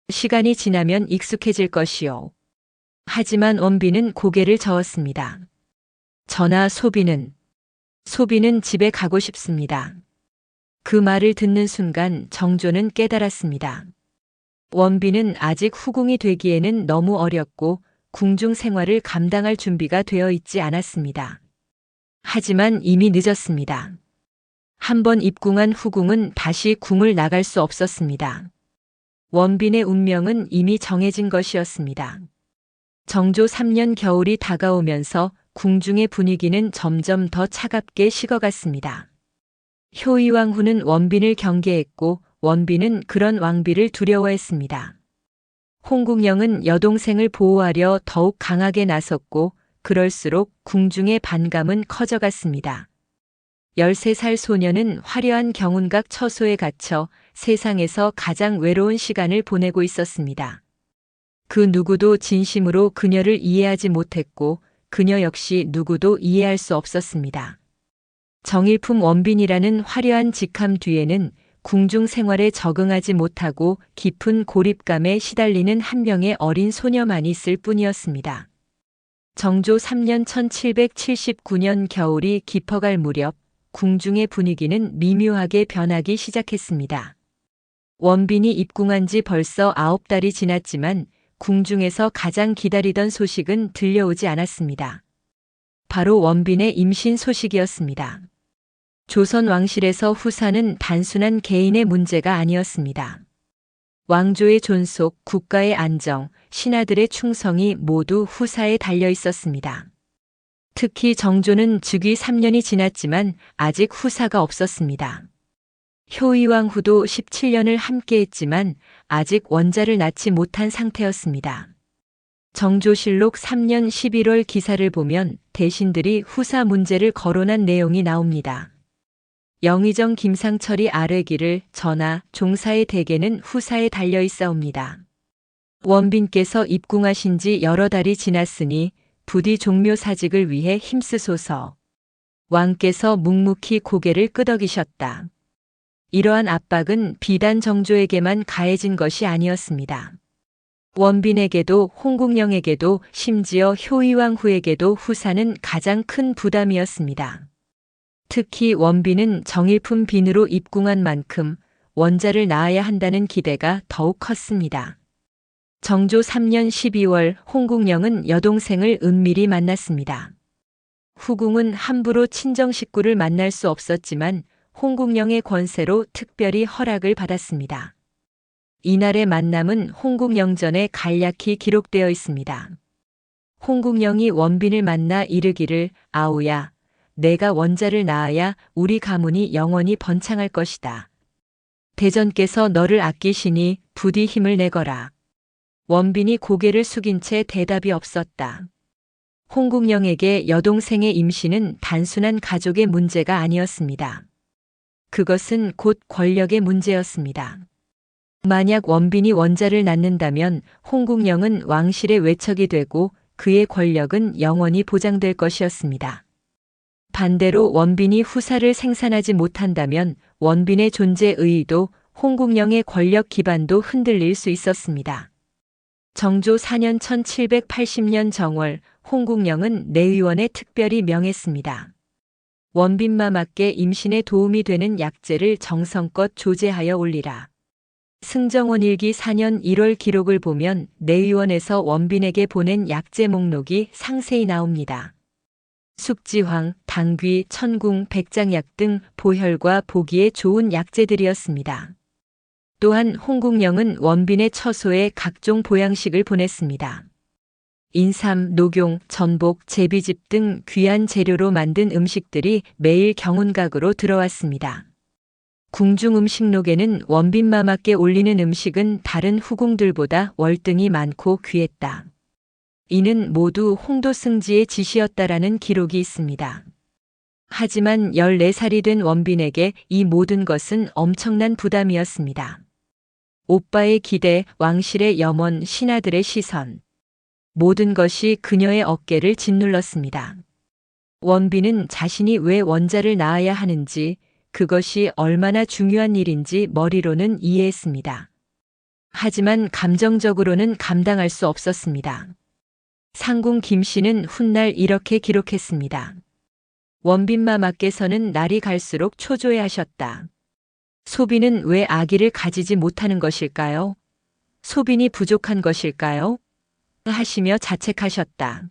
시간이 지나면 익숙해질 것이오. 하지만 원빈은 고개를 저었습니다. 전하, 소빈은 집에 가고 싶습니다. 그 말을 듣는 순간 정조는 깨달았습니다. 원빈은 아직 후궁이 되기에는 너무 어렸고 궁중 생활을 감당할 준비가 되어 있지 않았습니다. 하지만 이미 늦었습니다. 한번 입궁한 후궁은 다시 궁을 나갈 수 없었습니다. 원빈의 운명은 이미 정해진 것이었습니다. 정조 3년 겨울이 다가오면서 궁중의 분위기는 점점 더 차갑게 식어갔습니다. 효의왕후는 원빈을 경계했고 원빈은 그런 왕비를 두려워했습니다. 홍국영은 여동생을 보호하려 더욱 강하게 나섰고 그럴수록 궁중의 반감은 커져갔습니다. 13살 소녀는 화려한 경운각 처소에 갇혀 세상에서 가장 외로운 시간을 보내고 있었습니다. 그 누구도 진심으로 그녀를 이해하지 못했고 그녀 역시 누구도 이해할 수 없었습니다. 정일품 원빈이라는 화려한 직함 뒤에는 궁중 생활에 적응하지 못하고 깊은 고립감에 시달리는 한 명의 어린 소녀만 있을 뿐이었습니다. 정조 3년 1779년 겨울이 깊어갈 무렵 궁중의 분위기는 미묘하게 변하기 시작했습니다. 원빈이 입궁한 지 벌써 9달이 지났지만 궁중에서 가장 기다리던 소식은 들려오지 않았습니다. 바로 원빈의 임신 소식이었습니다. 조선 왕실에서 후사는 단순한 개인의 문제가 아니었습니다. 왕조의 존속, 국가의 안정, 신하들의 충성이 모두 후사에 달려 있었습니다. 특히 정조는 즉위 3년이 지났지만 아직 후사가 없었습니다. 효의왕 후도 17년을 함께했지만 아직 원자를 낳지 못한 상태였습니다. 정조실록 3년 11월 기사를 보면 대신들이 후사 문제를 거론한 내용이 나옵니다. 영의정 김상철이 아뢰기를 전하 종사의 대계는 후사에 달려 있사옵니다. 원빈께서 입궁하신 지 여러 달이 지났으니 부디 종묘 사직을 위해 힘쓰소서. 왕께서 묵묵히 고개를 끄덕이셨다. 이러한 압박은 비단 정조에게만 가해진 것이 아니었습니다. 원빈에게도 홍국영에게도 심지어 효의왕 후에게도 후사는 가장 큰 부담이었습니다. 특히 원빈은 정일품 빈으로 입궁한 만큼 원자를 낳아야 한다는 기대가 더욱 컸습니다. 정조 3년 12월 홍국영은 여동생을 은밀히 만났습니다. 후궁은 함부로 친정 식구를 만날 수 없었지만 홍국영의 권세로 특별히 허락을 받았습니다. 이날의 만남은 홍국영전에 간략히 기록되어 있습니다. 홍국영이 원빈을 만나 이르기를 아우야, 내가 원자를 낳아야 우리 가문이 영원히 번창할 것이다. 대전께서 너를 아끼시니 부디 힘을 내거라. 원빈이 고개를 숙인 채 대답이 없었다. 홍국영에게 여동생의 임신은 단순한 가족의 문제가 아니었습니다. 그것은 곧 권력의 문제였습니다. 만약 원빈이 원자를 낳는다면 홍국영은 왕실의 외척이 되고 그의 권력은 영원히 보장될 것이었습니다. 반대로 원빈이 후사를 생산하지 못한다면 원빈의 존재 의의도 홍국영의 권력 기반도 흔들릴 수 있었습니다. 정조 4년 1780년 정월 홍국영은 내의원에 특별히 명했습니다. 원빈마마께 임신에 도움이 되는 약재를 정성껏 조제하여 올리라. 승정원 일기 4년 1월 기록을 보면 내의원에서 원빈에게 보낸 약재 목록이 상세히 나옵니다. 숙지황, 당귀, 천궁, 백장약 등 보혈과 보기에 좋은 약재들이었습니다. 또한 홍국영은 원빈의 처소에 각종 보양식을 보냈습니다. 인삼, 녹용, 전복, 제비즙 등 귀한 재료로 만든 음식들이 매일 경운각으로 들어왔습니다. 궁중 음식록에는 원빈마마께 올리는 음식은 다른 후궁들보다 월등히 많고 귀했다. 이는 모두 홍도승지의 지시였다라는 기록이 있습니다. 하지만 14살이 된 원빈에게 이 모든 것은 엄청난 부담이었습니다. 오빠의 기대, 왕실의 염원, 신하들의 시선. 모든 것이 그녀의 어깨를 짓눌렀습니다. 원빈은 자신이 왜 원자를 낳아야 하는지, 그것이 얼마나 중요한 일인지 머리로는 이해했습니다. 하지만 감정적으로는 감당할 수 없었습니다. 상궁 김씨는 훗날 이렇게 기록했습니다. 원빈마마께서는 날이 갈수록 초조해하셨다. 소빈은 왜 아기를 가지지 못하는 것일까요? 소빈이 부족한 것일까요? 하시며 자책하셨다.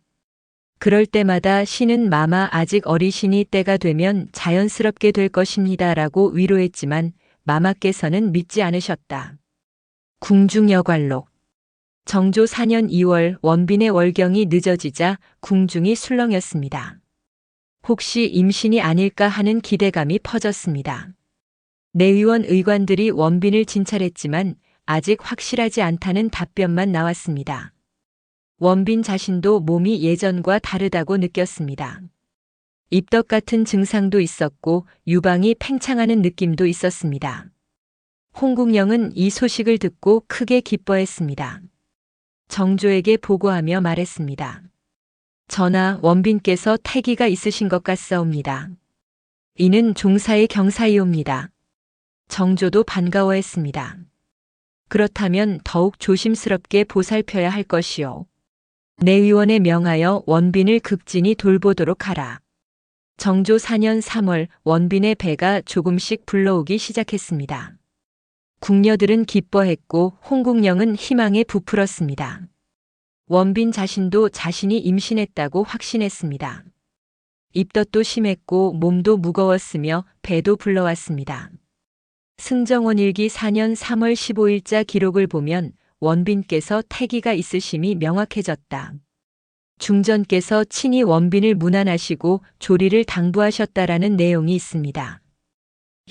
그럴 때마다 신은 마마 아직 어리시니 때가 되면 자연스럽게 될 것입니다 라고 위로했지만 마마께서는 믿지 않으셨다. 궁중여관록 정조 4년 2월 원빈의 월경이 늦어지자 궁중이 술렁였습니다. 혹시 임신이 아닐까 하는 기대감이 퍼졌습니다. 내의원 의관들이 원빈을 진찰했지만 아직 확실하지 않다는 답변만 나왔습니다. 원빈 자신도 몸이 예전과 다르다고 느꼈습니다. 입덧 같은 증상도 있었고 유방이 팽창하는 느낌도 있었습니다. 홍국영은 이 소식을 듣고 크게 기뻐했습니다. 정조에게 보고하며 말했습니다. 전하, 원빈께서 태기가 있으신 것 같사옵니다. 이는 종사의 경사이옵니다. 정조도 반가워했습니다. 그렇다면 더욱 조심스럽게 보살펴야 할 것이요. 내의원에 명하여 원빈을 극진히 돌보도록 하라. 정조 4년 3월 원빈의 배가 조금씩 불러오기 시작했습니다. 궁녀들은 기뻐했고 홍국영은 희망에 부풀었습니다. 원빈 자신도 자신이 임신했다고 확신했습니다. 입덧도 심했고 몸도 무거웠으며 배도 불러왔습니다. 승정원일기 4년 3월 15일자 기록을 보면 원빈께서 태기가 있으심이 명확해졌다. 중전께서 친히 원빈을 문안하시고 조리를 당부하셨다라는 내용이 있습니다.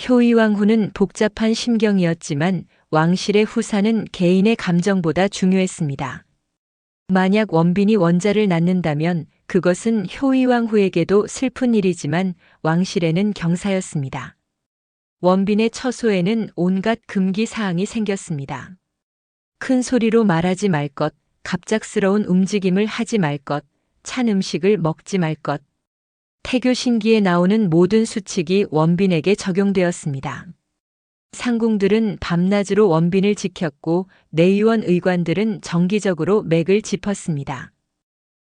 효의왕 후는 복잡한 심경이었지만 왕실의 후사는 개인의 감정보다 중요했습니다. 만약 원빈이 원자를 낳는다면 그것은 효의왕 후에게도 슬픈 일이지만 왕실에는 경사였습니다. 원빈의 처소에는 온갖 금기 사항이 생겼습니다. 큰 소리로 말하지 말 것, 갑작스러운 움직임을 하지 말 것, 찬 음식을 먹지 말 것. 태교 신기에 나오는 모든 수칙이 원빈에게 적용되었습니다. 상궁들은 밤낮으로 원빈을 지켰고 내의원 의관들은 정기적으로 맥을 짚었습니다.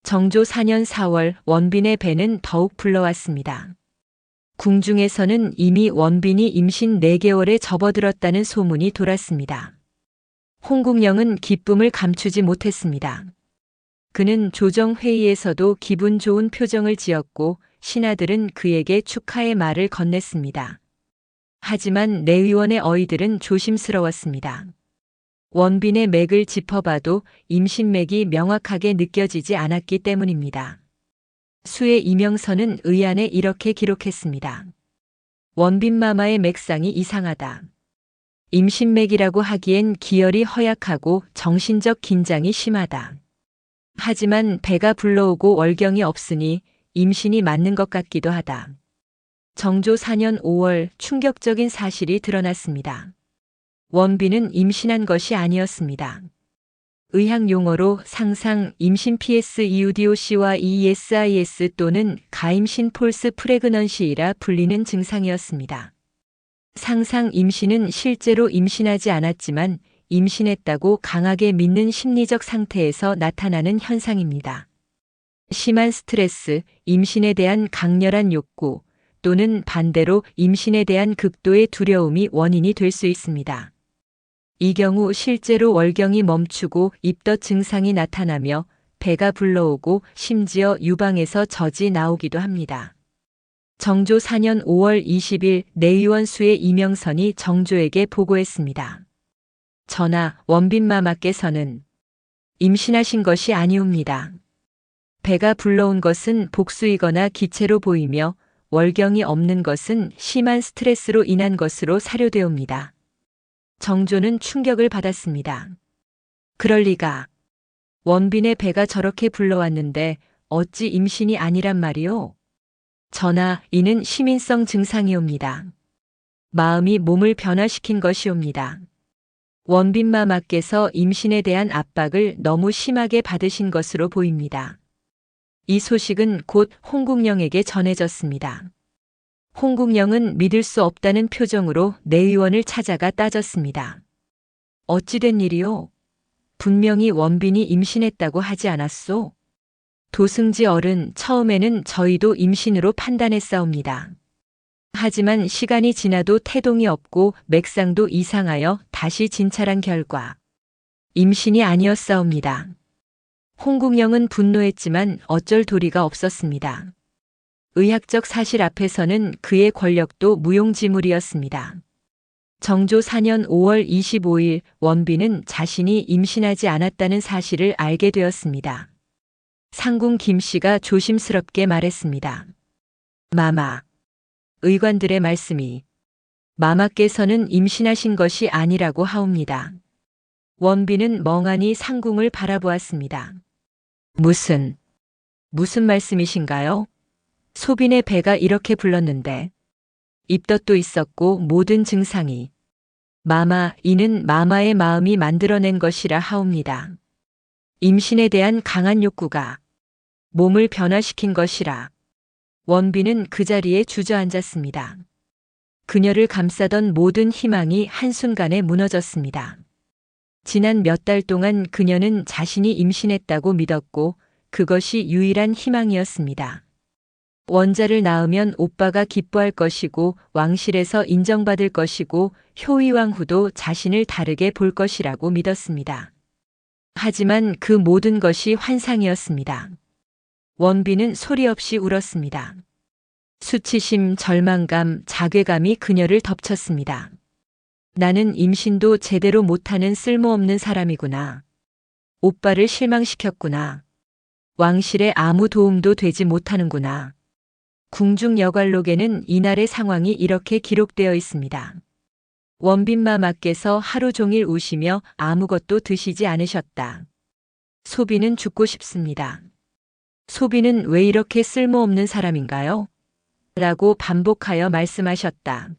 정조 4년 4월 원빈의 배는 더욱 불러왔습니다. 궁중에서는 이미 원빈이 임신 4개월에 접어들었다는 소문이 돌았습니다. 홍국영은 기쁨을 감추지 못했습니다. 그는 조정회의에서도 기분 좋은 표정을 지었고 신하들은 그에게 축하의 말을 건넸습니다. 하지만 내의원의 어이들은 조심스러웠습니다. 원빈의 맥을 짚어봐도 임신맥이 명확하게 느껴지지 않았기 때문입니다. 수의 이명선은 의안에 이렇게 기록했습니다. 원빈마마의 맥상이 이상하다. 임신맥이라고 하기엔 기혈이 허약하고 정신적 긴장이 심하다. 하지만 배가 불러오고 월경이 없으니 임신이 맞는 것 같기도 하다. 정조 4년 5월 충격적인 사실이 드러났습니다. 원빈은 임신한 것이 아니었습니다. 의학 용어로 상상 임신 PSEUDOC와 ESIS 또는 가임신 폴스 프레그넌시이라 불리는 증상이었습니다. 상상 임신은 실제로 임신하지 않았지만 임신했다고 강하게 믿는 심리적 상태에서 나타나는 현상입니다. 심한 스트레스, 임신에 대한 강렬한 욕구 또는 반대로 임신에 대한 극도의 두려움이 원인이 될 수 있습니다. 이 경우 실제로 월경이 멈추고 입덧 증상이 나타나며 배가 불러오고 심지어 유방에서 젖이 나오기도 합니다. 정조 4년 5월 20일 내의원 수의 이명선이 정조에게 보고했습니다. 전하, 원빈마마께서는 임신하신 것이 아니옵니다. 배가 불러온 것은 복수이거나 기체로 보이며 월경이 없는 것은 심한 스트레스로 인한 것으로 사료되옵니다. 정조는 충격을 받았습니다. 그럴 리가. 원빈의 배가 저렇게 불러왔는데 어찌 임신이 아니란 말이오? 전하, 이는 시민성 증상이옵니다. 마음이 몸을 변화시킨 것이옵니다. 원빈마마께서 임신에 대한 압박을 너무 심하게 받으신 것으로 보입니다. 이 소식은 곧 홍국영에게 전해졌습니다. 홍국영은 믿을 수 없다는 표정으로 내의원을 찾아가 따졌습니다. 어찌된 일이오? 분명히 원빈이 임신했다고 하지 않았소? 도승지 어른, 처음에는 저희도 임신으로 판단했사옵니다. 하지만 시간이 지나도 태동이 없고 맥상도 이상하여 다시 진찰한 결과 임신이 아니었사옵니다. 홍국영은 분노했지만 어쩔 도리가 없었습니다. 의학적 사실 앞에서는 그의 권력도 무용지물이었습니다. 정조 4년 5월 25일 원빈은 자신이 임신하지 않았다는 사실을 알게 되었습니다. 상궁 김씨가 조심스럽게 말했습니다. 마마. 의관들의 말씀이 마마께서는 임신하신 것이 아니라고 하옵니다. 원빈은 멍하니 상궁을 바라보았습니다. 무슨 말씀이신가요? 소빈의 배가 이렇게 불렀는데 입덧도 있었고 모든 증상이 마마, 이는 마마의 마음이 만들어낸 것이라 하옵니다. 임신에 대한 강한 욕구가 몸을 변화시킨 것이라. 원빈은 그 자리에 주저앉았습니다. 그녀를 감싸던 모든 희망이 한순간에 무너졌습니다. 지난 몇 달 동안 그녀는 자신이 임신했다고 믿었고 그것이 유일한 희망이었습니다. 원자를 낳으면 오빠가 기뻐할 것이고 왕실에서 인정받을 것이고 효의왕후도 자신을 다르게 볼 것이라고 믿었습니다. 하지만 그 모든 것이 환상이었습니다. 원빈은 소리 없이 울었습니다. 수치심, 절망감, 자괴감이 그녀를 덮쳤습니다. 나는 임신도 제대로 못하는 쓸모없는 사람이구나. 오빠를 실망시켰구나. 왕실에 아무 도움도 되지 못하는구나. 궁중여관록에는 이날의 상황이 이렇게 기록되어 있습니다. 원빈마마께서 하루 종일 우시며 아무것도 드시지 않으셨다. 소비는 죽고 싶습니다. 소비는 왜 이렇게 쓸모없는 사람인가요? 라고 반복하여 말씀하셨다.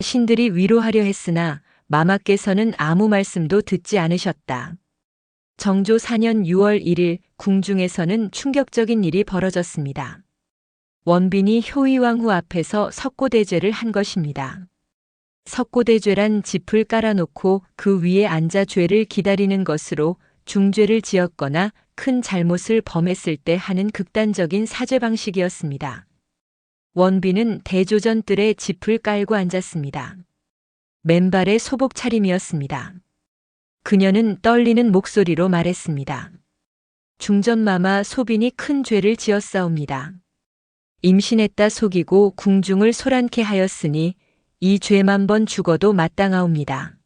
신들이 위로하려 했으나 마마께서는 아무 말씀도 듣지 않으셨다. 정조 4년 6월 1일 궁중에서는 충격적인 일이 벌어졌습니다. 원빈이 효의왕후 앞에서 석고대죄를 한 것입니다. 석고대죄란 짚을 깔아놓고 그 위에 앉아 죄를 기다리는 것으로 중죄를 지었거나 큰 잘못을 범했을 때 하는 극단적인 사죄 방식이었습니다. 원빈은 대조전뜰에 짚을 깔고 앉았습니다. 맨발의 소복 차림이었습니다. 그녀는 떨리는 목소리로 말했습니다. 중전마마 소빈이 큰 죄를 지었사옵니다. 임신했다 속이고 궁중을 소란케 하였으니 이 죄만 번 죽어도 마땅하옵니다.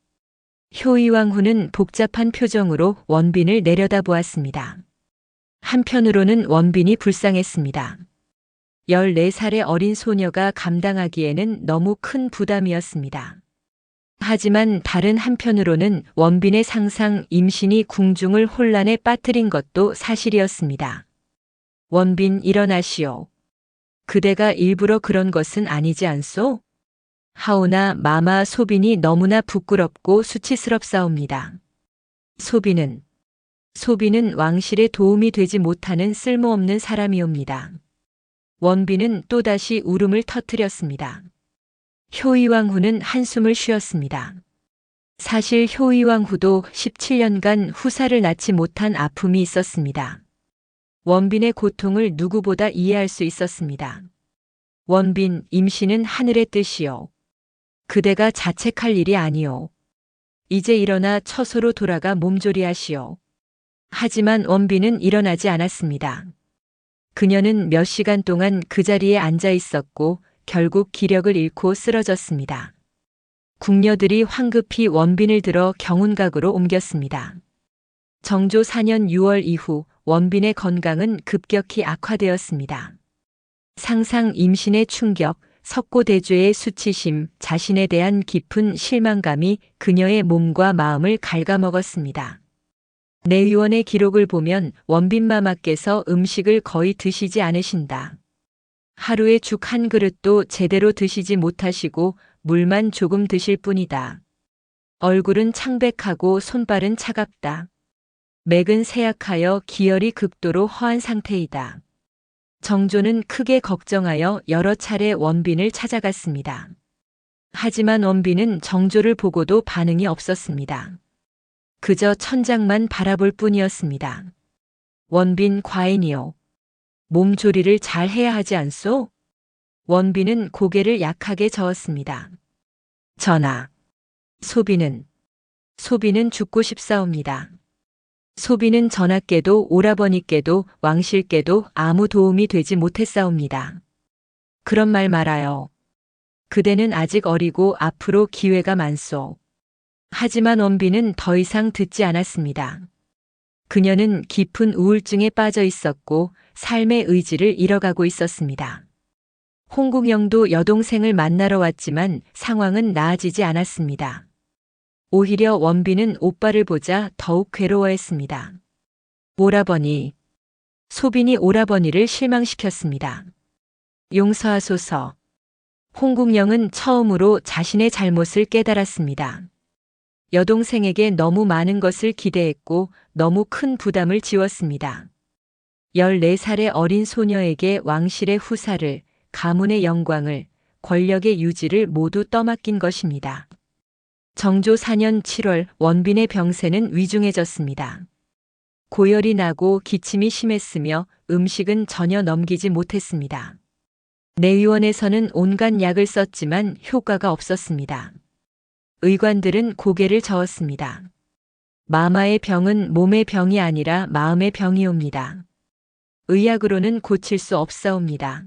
효의왕후는 복잡한 표정으로 원빈을 내려다보았습니다. 한편으로는 원빈이 불쌍했습니다. 14살의 어린 소녀가 감당하기에는 너무 큰 부담이었습니다. 하지만 다른 한편으로는 원빈의 상상 임신이 궁중을 혼란에 빠뜨린 것도 사실이었습니다. 원빈 일어나시오. 그대가 일부러 그런 것은 아니지 않소? 하오나 마마 소빈이 너무나 부끄럽고 수치스럽사옵니다. 소빈은 왕실에 도움이 되지 못하는 쓸모없는 사람이옵니다. 원빈은 또다시 울음을 터뜨렸습니다. 효의왕후는 한숨을 쉬었습니다. 사실 효의왕후도 17년간 후사를 낳지 못한 아픔이 있었습니다. 원빈의 고통을 누구보다 이해할 수 있었습니다. 원빈, 임신은 하늘의 뜻이요. 그대가 자책할 일이 아니오. 이제 일어나 처소로 돌아가 몸조리하시오. 하지만 원빈은 일어나지 않았습니다. 그녀는 몇 시간 동안 그 자리에 앉아 있었고 결국 기력을 잃고 쓰러졌습니다. 궁녀들이 황급히 원빈을 들어 경운각으로 옮겼습니다. 정조 4년 6월 이후 원빈의 건강은 급격히 악화되었습니다. 상상 임신의 충격, 석고대죄의 수치심, 자신에 대한 깊은 실망감이 그녀의 몸과 마음을 갉아먹었습니다. 내위원의 기록을 보면 원빈마마께서 음식을 거의 드시지 않으신다. 하루에 죽 한 그릇도 제대로 드시지 못하시고 물만 조금 드실 뿐이다. 얼굴은 창백하고 손발은 차갑다. 맥은 쇠약하여 기혈이 극도로 허한 상태이다. 정조는 크게 걱정하여 여러 차례 원빈을 찾아갔습니다. 하지만 원빈은 정조를 보고도 반응이 없었습니다. 그저 천장만 바라볼 뿐이었습니다. 원빈 과인이요. 몸조리를 잘 해야 하지 않소? 원빈은 고개를 약하게 저었습니다. 전하, 소비는 죽고 싶사옵니다. 소비는 전하께도 오라버니께도 왕실께도 아무 도움이 되지 못했사옵니다. 그런 말 말아요. 그대는 아직 어리고 앞으로 기회가 많소. 하지만 원빈은 더 이상 듣지 않았습니다. 그녀는 깊은 우울증에 빠져 있었고 삶의 의지를 잃어가고 있었습니다. 홍국영도 여동생을 만나러 왔지만 상황은 나아지지 않았습니다. 오히려 원빈은 오빠를 보자 더욱 괴로워했습니다. 오라버니. 소빈이 오라버니를 실망시켰습니다. 용서하소서. 홍국영은 처음으로 자신의 잘못을 깨달았습니다. 여동생에게 너무 많은 것을 기대했고 너무 큰 부담을 지웠습니다. 14살의 어린 소녀에게 왕실의 후사를, 가문의 영광을, 권력의 유지를 모두 떠맡긴 것입니다. 정조 4년 7월 원빈의 병세는 위중해졌습니다. 고열이 나고 기침이 심했으며 음식은 전혀 넘기지 못했습니다. 내의원에서는 온갖 약을 썼지만 효과가 없었습니다. 의관들은 고개를 저었습니다. 마마의 병은 몸의 병이 아니라 마음의 병이옵니다. 의학으로는 고칠 수 없사옵니다.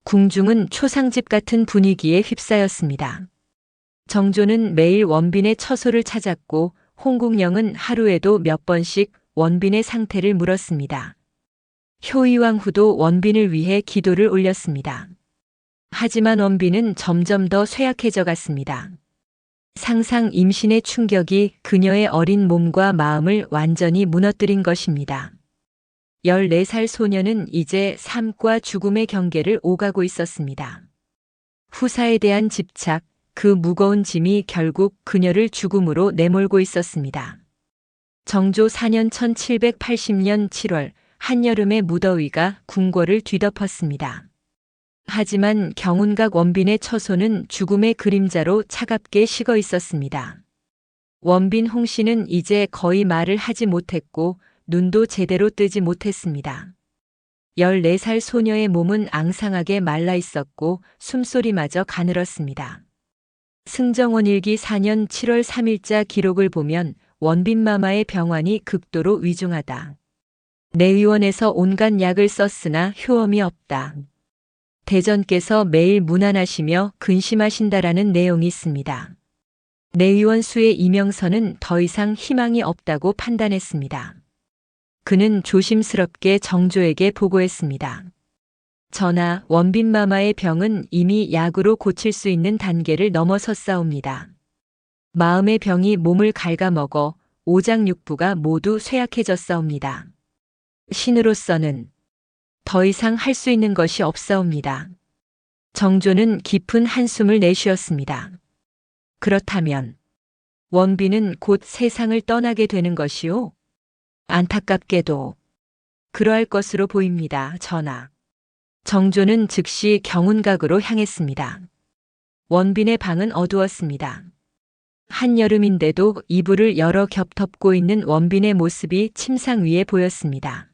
궁중은 초상집 같은 분위기에 휩싸였습니다. 정조는 매일 원빈의 처소를 찾았고 홍국영은 하루에도 몇 번씩 원빈의 상태를 물었습니다. 효의왕후도 원빈을 위해 기도를 올렸습니다. 하지만 원빈은 점점 더 쇠약해져 갔습니다. 상상 임신의 충격이 그녀의 어린 몸과 마음을 완전히 무너뜨린 것입니다. 14살 소녀는 이제 삶과 죽음의 경계를 오가고 있었습니다. 후사에 대한 집착, 그 무거운 짐이 결국 그녀를 죽음으로 내몰고 있었습니다. 정조 4년 1780년 7월 한여름의 무더위가 궁궐을 뒤덮었습니다. 하지만 경운각 원빈의 처소는 죽음의 그림자로 차갑게 식어 있었습니다. 원빈 홍씨는 이제 거의 말을 하지 못했고 눈도 제대로 뜨지 못했습니다. 14살 소녀의 몸은 앙상하게 말라 있었고 숨소리마저 가늘었습니다. 승정원 일기 4년 7월 3일자 기록을 보면 원빈마마의 병환이 극도로 위중하다. 내의원에서 온갖 약을 썼으나 효험이 없다. 대전께서 매일 문안하시며 근심하신다라는 내용이 있습니다. 내의원 수의 이명선은 더 이상 희망이 없다고 판단했습니다. 그는 조심스럽게 정조에게 보고했습니다. 전하, 원빈마마의 병은 이미 약으로 고칠 수 있는 단계를 넘어섰사옵니다. 마음의 병이 몸을 갉아먹어 오장육부가 모두 쇠약해졌사옵니다. 신으로서는 더 이상 할 수 있는 것이 없사옵니다. 정조는 깊은 한숨을 내쉬었습니다. 그렇다면 원빈은 곧 세상을 떠나게 되는 것이오? 안타깝게도 그러할 것으로 보입니다, 전하. 정조는 즉시 경운각으로 향했습니다. 원빈의 방은 어두웠습니다. 한여름인데도 이불을 여러 겹 덮고 있는 원빈의 모습이 침상 위에 보였습니다.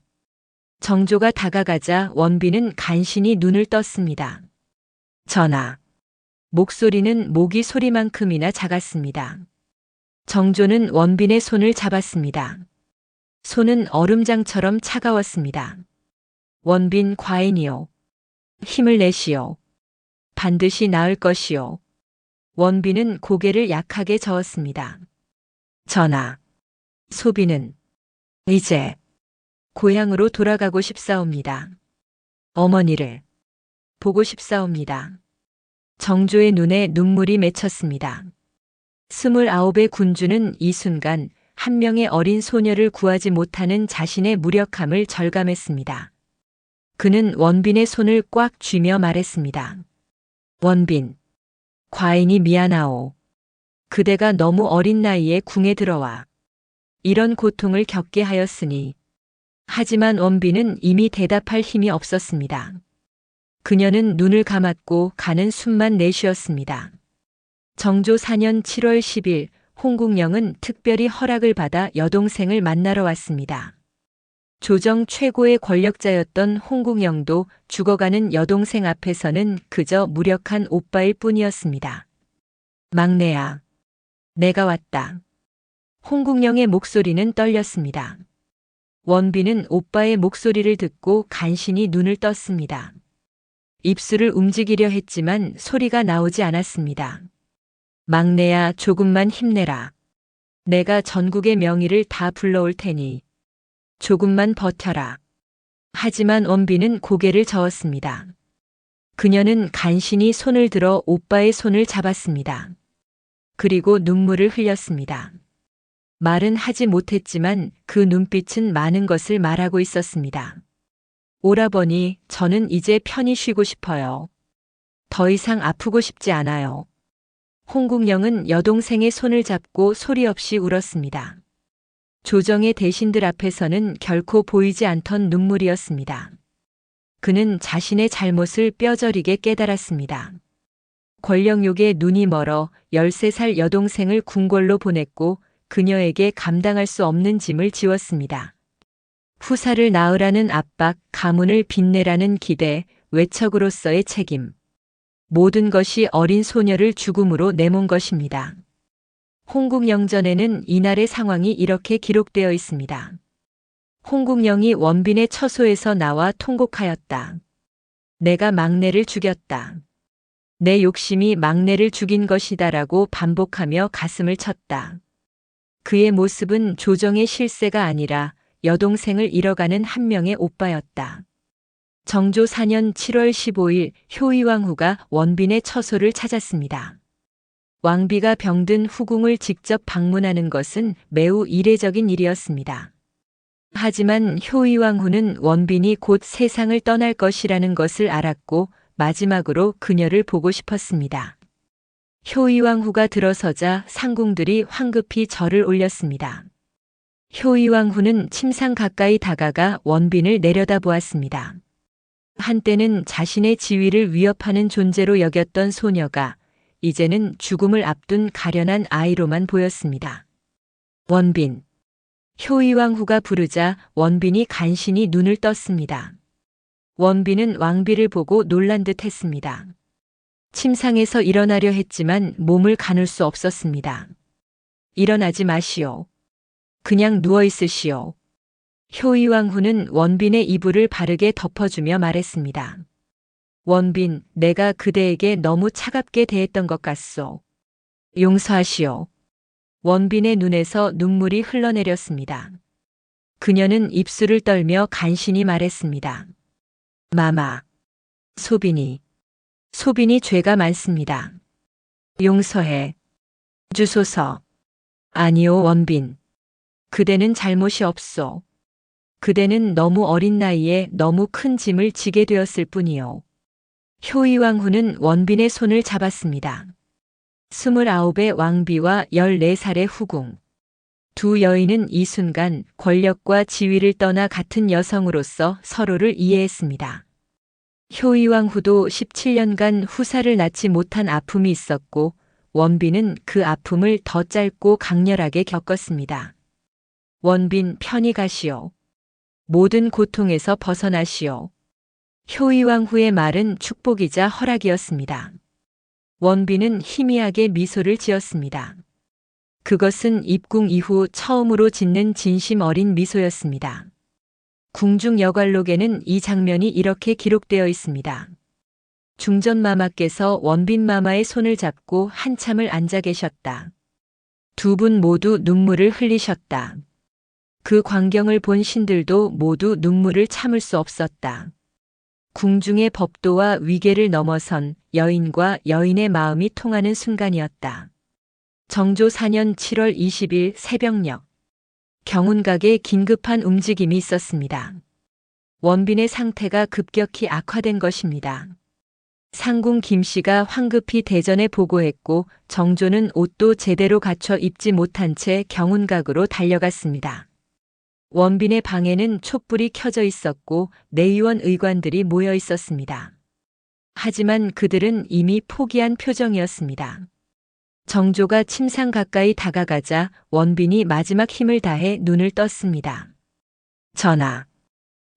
정조가 다가가자 원빈은 간신히 눈을 떴습니다. 전하, 목소리는 모기 소리만큼이나 작았습니다. 정조는 원빈의 손을 잡았습니다. 손은 얼음장처럼 차가웠습니다. 원빈 과인이요. 힘을 내시오. 반드시 나을 것이오. 원빈은 고개를 약하게 저었습니다. 전하, 소비는 이제 고향으로 돌아가고 싶사옵니다. 어머니를 보고 싶사옵니다. 정조의 눈에 눈물이 맺혔습니다. 29의 군주는 이 순간 한 명의 어린 소녀를 구하지 못하는 자신의 무력함을 절감했습니다. 그는 원빈의 손을 꽉 쥐며 말했습니다. 원빈, 과인이 미안하오. 그대가 너무 어린 나이에 궁에 들어와 이런 고통을 겪게 하였으니. 하지만 원빈은 이미 대답할 힘이 없었습니다. 그녀는 눈을 감았고 가는 숨만 내쉬었습니다. 정조 4년 7월 10일 홍국영은 특별히 허락을 받아 여동생을 만나러 왔습니다. 조정 최고의 권력자였던 홍국영도 죽어가는 여동생 앞에서는 그저 무력한 오빠일 뿐이었습니다. 막내야, 내가 왔다. 홍국영의 목소리는 떨렸습니다. 원빈은 오빠의 목소리를 듣고 간신히 눈을 떴습니다. 입술을 움직이려 했지만 소리가 나오지 않았습니다. 막내야, 조금만 힘내라. 내가 전국의 명의를 다 불러올 테니 조금만 버텨라. 하지만 원빈은 고개를 저었습니다. 그녀는 간신히 손을 들어 오빠의 손을 잡았습니다. 그리고 눈물을 흘렸습니다. 말은 하지 못했지만 그 눈빛은 많은 것을 말하고 있었습니다. 오라버니, 저는 이제 편히 쉬고 싶어요. 더 이상 아프고 싶지 않아요. 홍국영은 여동생의 손을 잡고 소리 없이 울었습니다. 조정의 대신들 앞에서는 결코 보이지 않던 눈물이었습니다. 그는 자신의 잘못을 뼈저리게 깨달았습니다. 권력욕에 눈이 멀어 13살 여동생을 궁궐로 보냈고 그녀에게 감당할 수 없는 짐을 지웠습니다. 후사를 낳으라는 압박, 가문을 빛내라는 기대, 외척으로서의 책임. 모든 것이 어린 소녀를 죽음으로 내몬 것입니다. 홍국영전에는 이날의 상황이 이렇게 기록되어 있습니다. 홍국영이 원빈의 처소에서 나와 통곡하였다. 내가 막내를 죽였다. 내 욕심이 막내를 죽인 것이다라고 반복하며 가슴을 쳤다. 그의 모습은 조정의 실세가 아니라 여동생을 잃어가는 한 명의 오빠였다. 정조 4년 7월 15일 효의왕후가 원빈의 처소를 찾았습니다. 왕비가 병든 후궁을 직접 방문하는 것은 매우 이례적인 일이었습니다. 하지만 효의왕후는 원빈이 곧 세상을 떠날 것이라는 것을 알았고 마지막으로 그녀를 보고 싶었습니다. 효의왕후가 들어서자 상궁들이 황급히 절을 올렸습니다. 효의왕후는 침상 가까이 다가가 원빈을 내려다보았습니다. 한때는 자신의 지위를 위협하는 존재로 여겼던 소녀가 이제는 죽음을 앞둔 가련한 아이로만 보였습니다. 원빈. 효의왕후가 부르자 원빈이 간신히 눈을 떴습니다. 원빈은 왕비를 보고 놀란 듯 했습니다. 침상에서 일어나려 했지만 몸을 가눌 수 없었습니다. 일어나지 마시오. 그냥 누워 있으시오. 효의왕후는 원빈의 이불을 바르게 덮어주며 말했습니다. 원빈, 내가 그대에게 너무 차갑게 대했던 것 같소. 용서하시오. 원빈의 눈에서 눈물이 흘러내렸습니다. 그녀는 입술을 떨며 간신히 말했습니다. 마마. 소빈이. 소빈이 죄가 많습니다. 용서해. 주소서. 아니오, 원빈. 그대는 잘못이 없소. 그대는 너무 어린 나이에 너무 큰 짐을 지게 되었을 뿐이요. 효의왕후는 원빈의 손을 잡았습니다. 29의 왕비와 14살의 후궁. 두 여인은 이 순간 권력과 지위를 떠나 같은 여성으로서 서로를 이해했습니다. 효의왕후도 17년간 후사를 낳지 못한 아픔이 있었고 원빈은 그 아픔을 더 짧고 강렬하게 겪었습니다. 원빈, 편히 가시오. 모든 고통에서 벗어나시오. 효의왕후의 말은 축복이자 허락이었습니다. 원빈은 희미하게 미소를 지었습니다. 그것은 입궁 이후 처음으로 짓는 진심 어린 미소였습니다. 궁중 여관록에는 이 장면이 이렇게 기록되어 있습니다. 중전마마께서 원빈마마의 손을 잡고 한참을 앉아 계셨다. 두 분 모두 눈물을 흘리셨다. 그 광경을 본 신들도 모두 눈물을 참을 수 없었다. 궁중의 법도와 위계를 넘어선 여인과 여인의 마음이 통하는 순간이었다. 정조 4년 7월 20일 새벽녘. 경운각에 긴급한 움직임이 있었습니다. 원빈의 상태가 급격히 악화된 것입니다. 상궁 김씨가 황급히 대전에 보고했고 정조는 옷도 제대로 갖춰 입지 못한 채 경운각으로 달려갔습니다. 원빈의 방에는 촛불이 켜져 있었고 내의원 의관들이 모여 있었습니다. 하지만 그들은 이미 포기한 표정이었습니다. 정조가 침상 가까이 다가가자 원빈이 마지막 힘을 다해 눈을 떴습니다. 전하.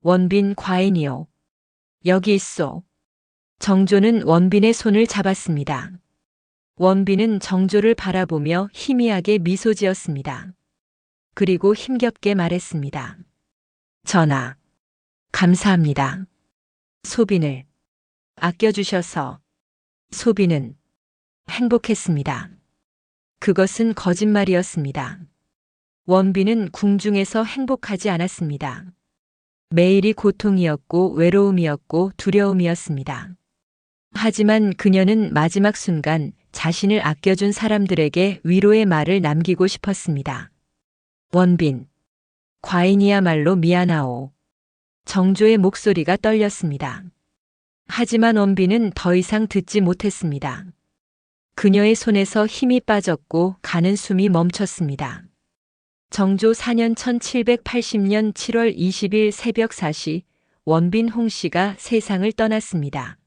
원빈 과인이요. 여기 있소. 정조는 원빈의 손을 잡았습니다. 원빈은 정조를 바라보며 희미하게 미소 지었습니다. 그리고 힘겹게 말했습니다. 전하. 감사합니다. 소빈을 아껴주셔서. 소빈은 행복했습니다. 그것은 거짓말이었습니다. 원빈은 궁중에서 행복하지 않았습니다. 매일이 고통이었고 외로움이었고 두려움이었습니다. 하지만 그녀는 마지막 순간 자신을 아껴준 사람들에게 위로의 말을 남기고 싶었습니다. 원빈. 과인이야말로 미안하오. 정조의 목소리가 떨렸습니다. 하지만 원빈은 더 이상 듣지 못했습니다. 그녀의 손에서 힘이 빠졌고 가는 숨이 멈췄습니다. 정조 4년 1780년 7월 20일 새벽 4시 원빈 홍씨가 세상을 떠났습니다.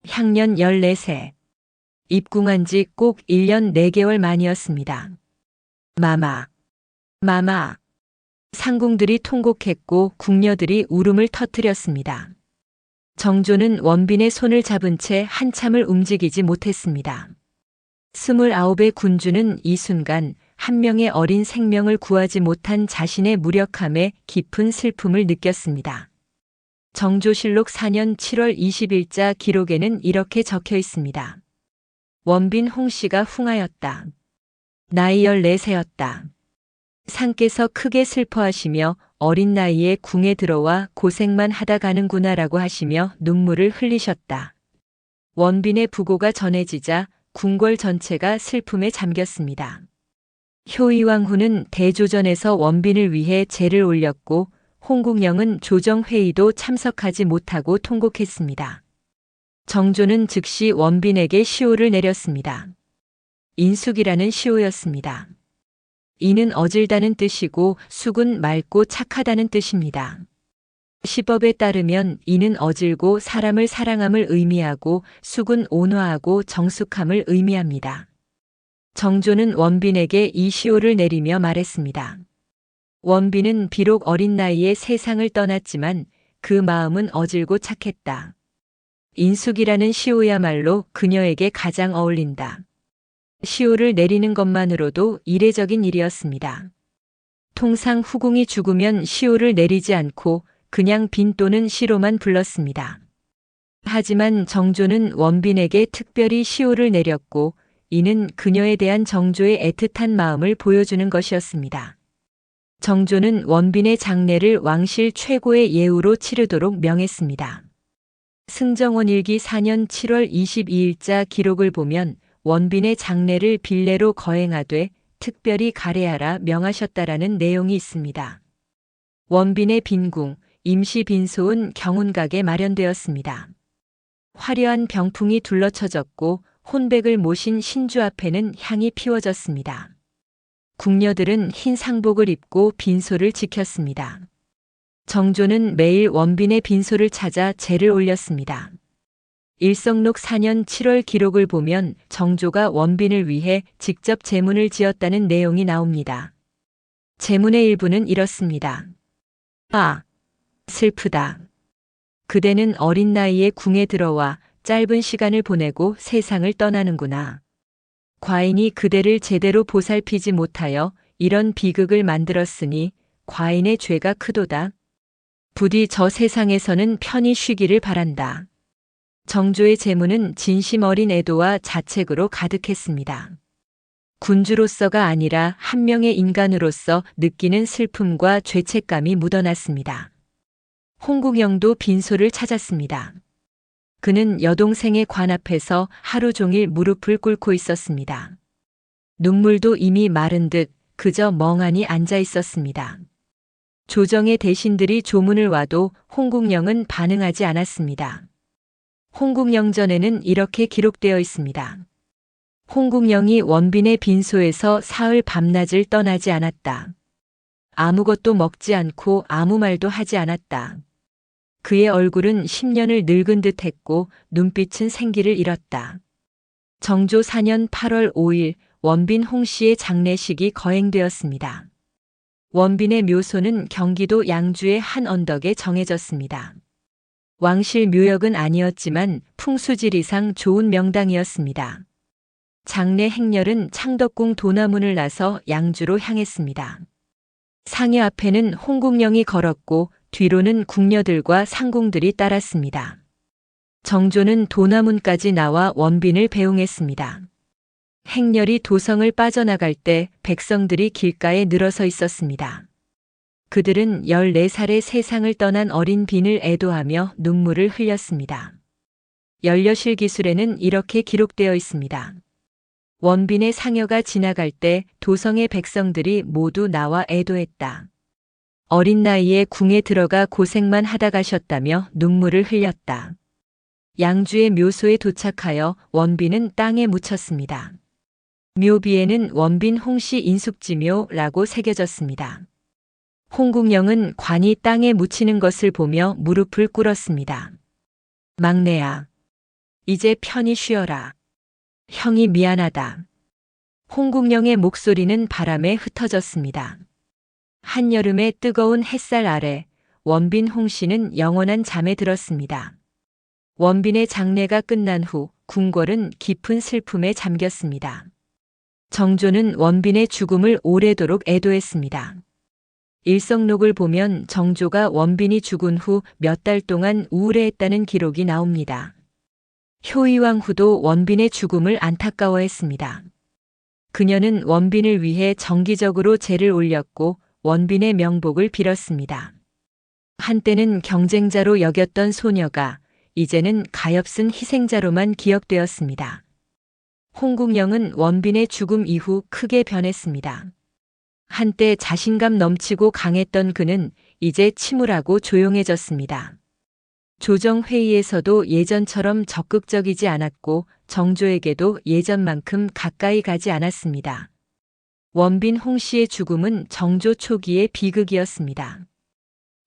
향년 14세. 입궁한 지 꼭 1년 4개월 만이었습니다. 마마, 마마. 상궁들이 통곡했고 궁녀들이 울음을 터뜨렸습니다. 정조는 원빈의 손을 잡은 채 한참을 움직이지 못했습니다. 29의 군주는 이 순간 한 명의 어린 생명을 구하지 못한 자신의 무력함에 깊은 슬픔을 느꼈습니다. 정조실록 4년 7월 20일자 기록에는 이렇게 적혀 있습니다. 원빈 홍씨가 흉하였다. 나이 14세였다. 상께서 크게 슬퍼하시며 어린 나이에 궁에 들어와 고생만 하다 가는구나라고 하시며 눈물을 흘리셨다. 원빈의 부고가 전해지자 궁궐 전체가 슬픔에 잠겼습니다. 효의왕후는 대조전에서 원빈을 위해 제를 올렸고 홍국영은 조정회의도 참석하지 못하고 통곡했습니다. 정조는 즉시 원빈에게 시호를 내렸습니다. 인숙이라는 시호였습니다. 이는 어질다는 뜻이고 숙은 맑고 착하다는 뜻입니다. 시법에 따르면 이는 어질고 사람을 사랑함을 의미하고 숙은 온화하고 정숙함을 의미합니다. 정조는 원빈에게 이 시호를 내리며 말했습니다. 원빈은 비록 어린 나이에 세상을 떠났지만 그 마음은 어질고 착했다. 인숙이라는 시호야말로 그녀에게 가장 어울린다. 시호를 내리는 것만으로도 이례적인 일이었습니다. 통상 후궁이 죽으면 시호를 내리지 않고 그냥 빈 또는 시로만 불렀습니다. 하지만 정조는 원빈에게 특별히 시호를 내렸고 이는 그녀에 대한 정조의 애틋한 마음을 보여주는 것이었습니다. 정조는 원빈의 장례를 왕실 최고의 예우로 치르도록 명했습니다. 승정원 일기 4년 7월 22일자 기록을 보면 원빈의 장례를 빌례로 거행하되 특별히 가례하라 명하셨다라는 내용이 있습니다. 원빈의 빈궁, 임시 빈소은 경운각에 마련되었습니다. 화려한 병풍이 둘러쳐졌고 혼백을 모신 신주 앞에는 향이 피워졌습니다. 궁녀들은 흰 상복을 입고 빈소를 지켰습니다. 정조는 매일 원빈의 빈소를 찾아 제를 올렸습니다. 일성록 4년 7월 기록을 보면 정조가 원빈을 위해 직접 제문을 지었다는 내용이 나옵니다. 제문의 일부는 이렇습니다. 아, 슬프다. 그대는 어린 나이에 궁에 들어와 짧은 시간을 보내고 세상을 떠나는구나. 과인이 그대를 제대로 보살피지 못하여 이런 비극을 만들었으니 과인의 죄가 크도다. 부디 저 세상에서는 편히 쉬기를 바란다. 정조의 제문은 진심 어린 애도와 자책으로 가득했습니다. 군주로서가 아니라 한 명의 인간으로서 느끼는 슬픔과 죄책감이 묻어났습니다. 홍국영도 빈소를 찾았습니다. 그는 여동생의 관 앞에서 하루 종일 무릎을 꿇고 있었습니다. 눈물도 이미 마른 듯 그저 멍하니 앉아 있었습니다. 조정의 대신들이 조문을 와도 홍국영은 반응하지 않았습니다. 홍국영전에는 이렇게 기록되어 있습니다. 홍국영이 원빈의 빈소에서 사흘 밤낮을 떠나지 않았다. 아무것도 먹지 않고 아무 말도 하지 않았다. 그의 얼굴은 10년을 늙은 듯 했고 눈빛은 생기를 잃었다. 정조 4년 8월 5일 원빈 홍씨의 장례식이 거행되었습니다. 원빈의 묘소는 경기도 양주의 한 언덕에 정해졌습니다. 왕실 묘역은 아니었지만 풍수지리상 좋은 명당이었습니다. 장례 행렬은 창덕궁 도나문을 나서 양주로 향했습니다. 상회 앞에는 홍국영이 걸었고 뒤로는 궁녀들과 상궁들이 따랐습니다. 정조는 도나문까지 나와 원빈을 배웅했습니다. 행렬이 도성을 빠져나갈 때 백성들이 길가에 늘어서 있었습니다. 그들은 14살의 세상을 떠난 어린 빈을 애도하며 눈물을 흘렸습니다. 연려실 기술에는 이렇게 기록되어 있습니다. 원빈의 상여가 지나갈 때 도성의 백성들이 모두 나와 애도했다. 어린 나이에 궁에 들어가 고생만 하다 가셨다며 눈물을 흘렸다. 양주의 묘소에 도착하여 원빈은 땅에 묻혔습니다. 묘비에는 원빈 홍씨 인숙지묘라고 새겨졌습니다. 홍국영은 관이 땅에 묻히는 것을 보며 무릎을 꿇었습니다. 막내야, 이제 편히 쉬어라. 형이 미안하다. 홍국영의 목소리는 바람에 흩어졌습니다. 한여름의 뜨거운 햇살 아래 원빈 홍씨는 영원한 잠에 들었습니다. 원빈의 장례가 끝난 후 궁궐은 깊은 슬픔에 잠겼습니다. 정조는 원빈의 죽음을 오래도록 애도했습니다. 일성록을 보면 정조가 원빈이 죽은 후 몇 달 동안 우울해했다는 기록이 나옵니다. 효의왕 후도 원빈의 죽음을 안타까워했습니다. 그녀는 원빈을 위해 정기적으로 제를 올렸고 원빈의 명복을 빌었습니다. 한때는 경쟁자로 여겼던 소녀가 이제는 가엾은 희생자로만 기억되었습니다. 홍국영은 원빈의 죽음 이후 크게 변했습니다. 한때 자신감 넘치고 강했던 그는 이제 침울하고 조용해졌습니다. 조정회의에서도 예전처럼 적극적이지 않았고 정조에게도 예전만큼 가까이 가지 않았습니다. 원빈 홍씨의 죽음은 정조 초기의 비극이었습니다.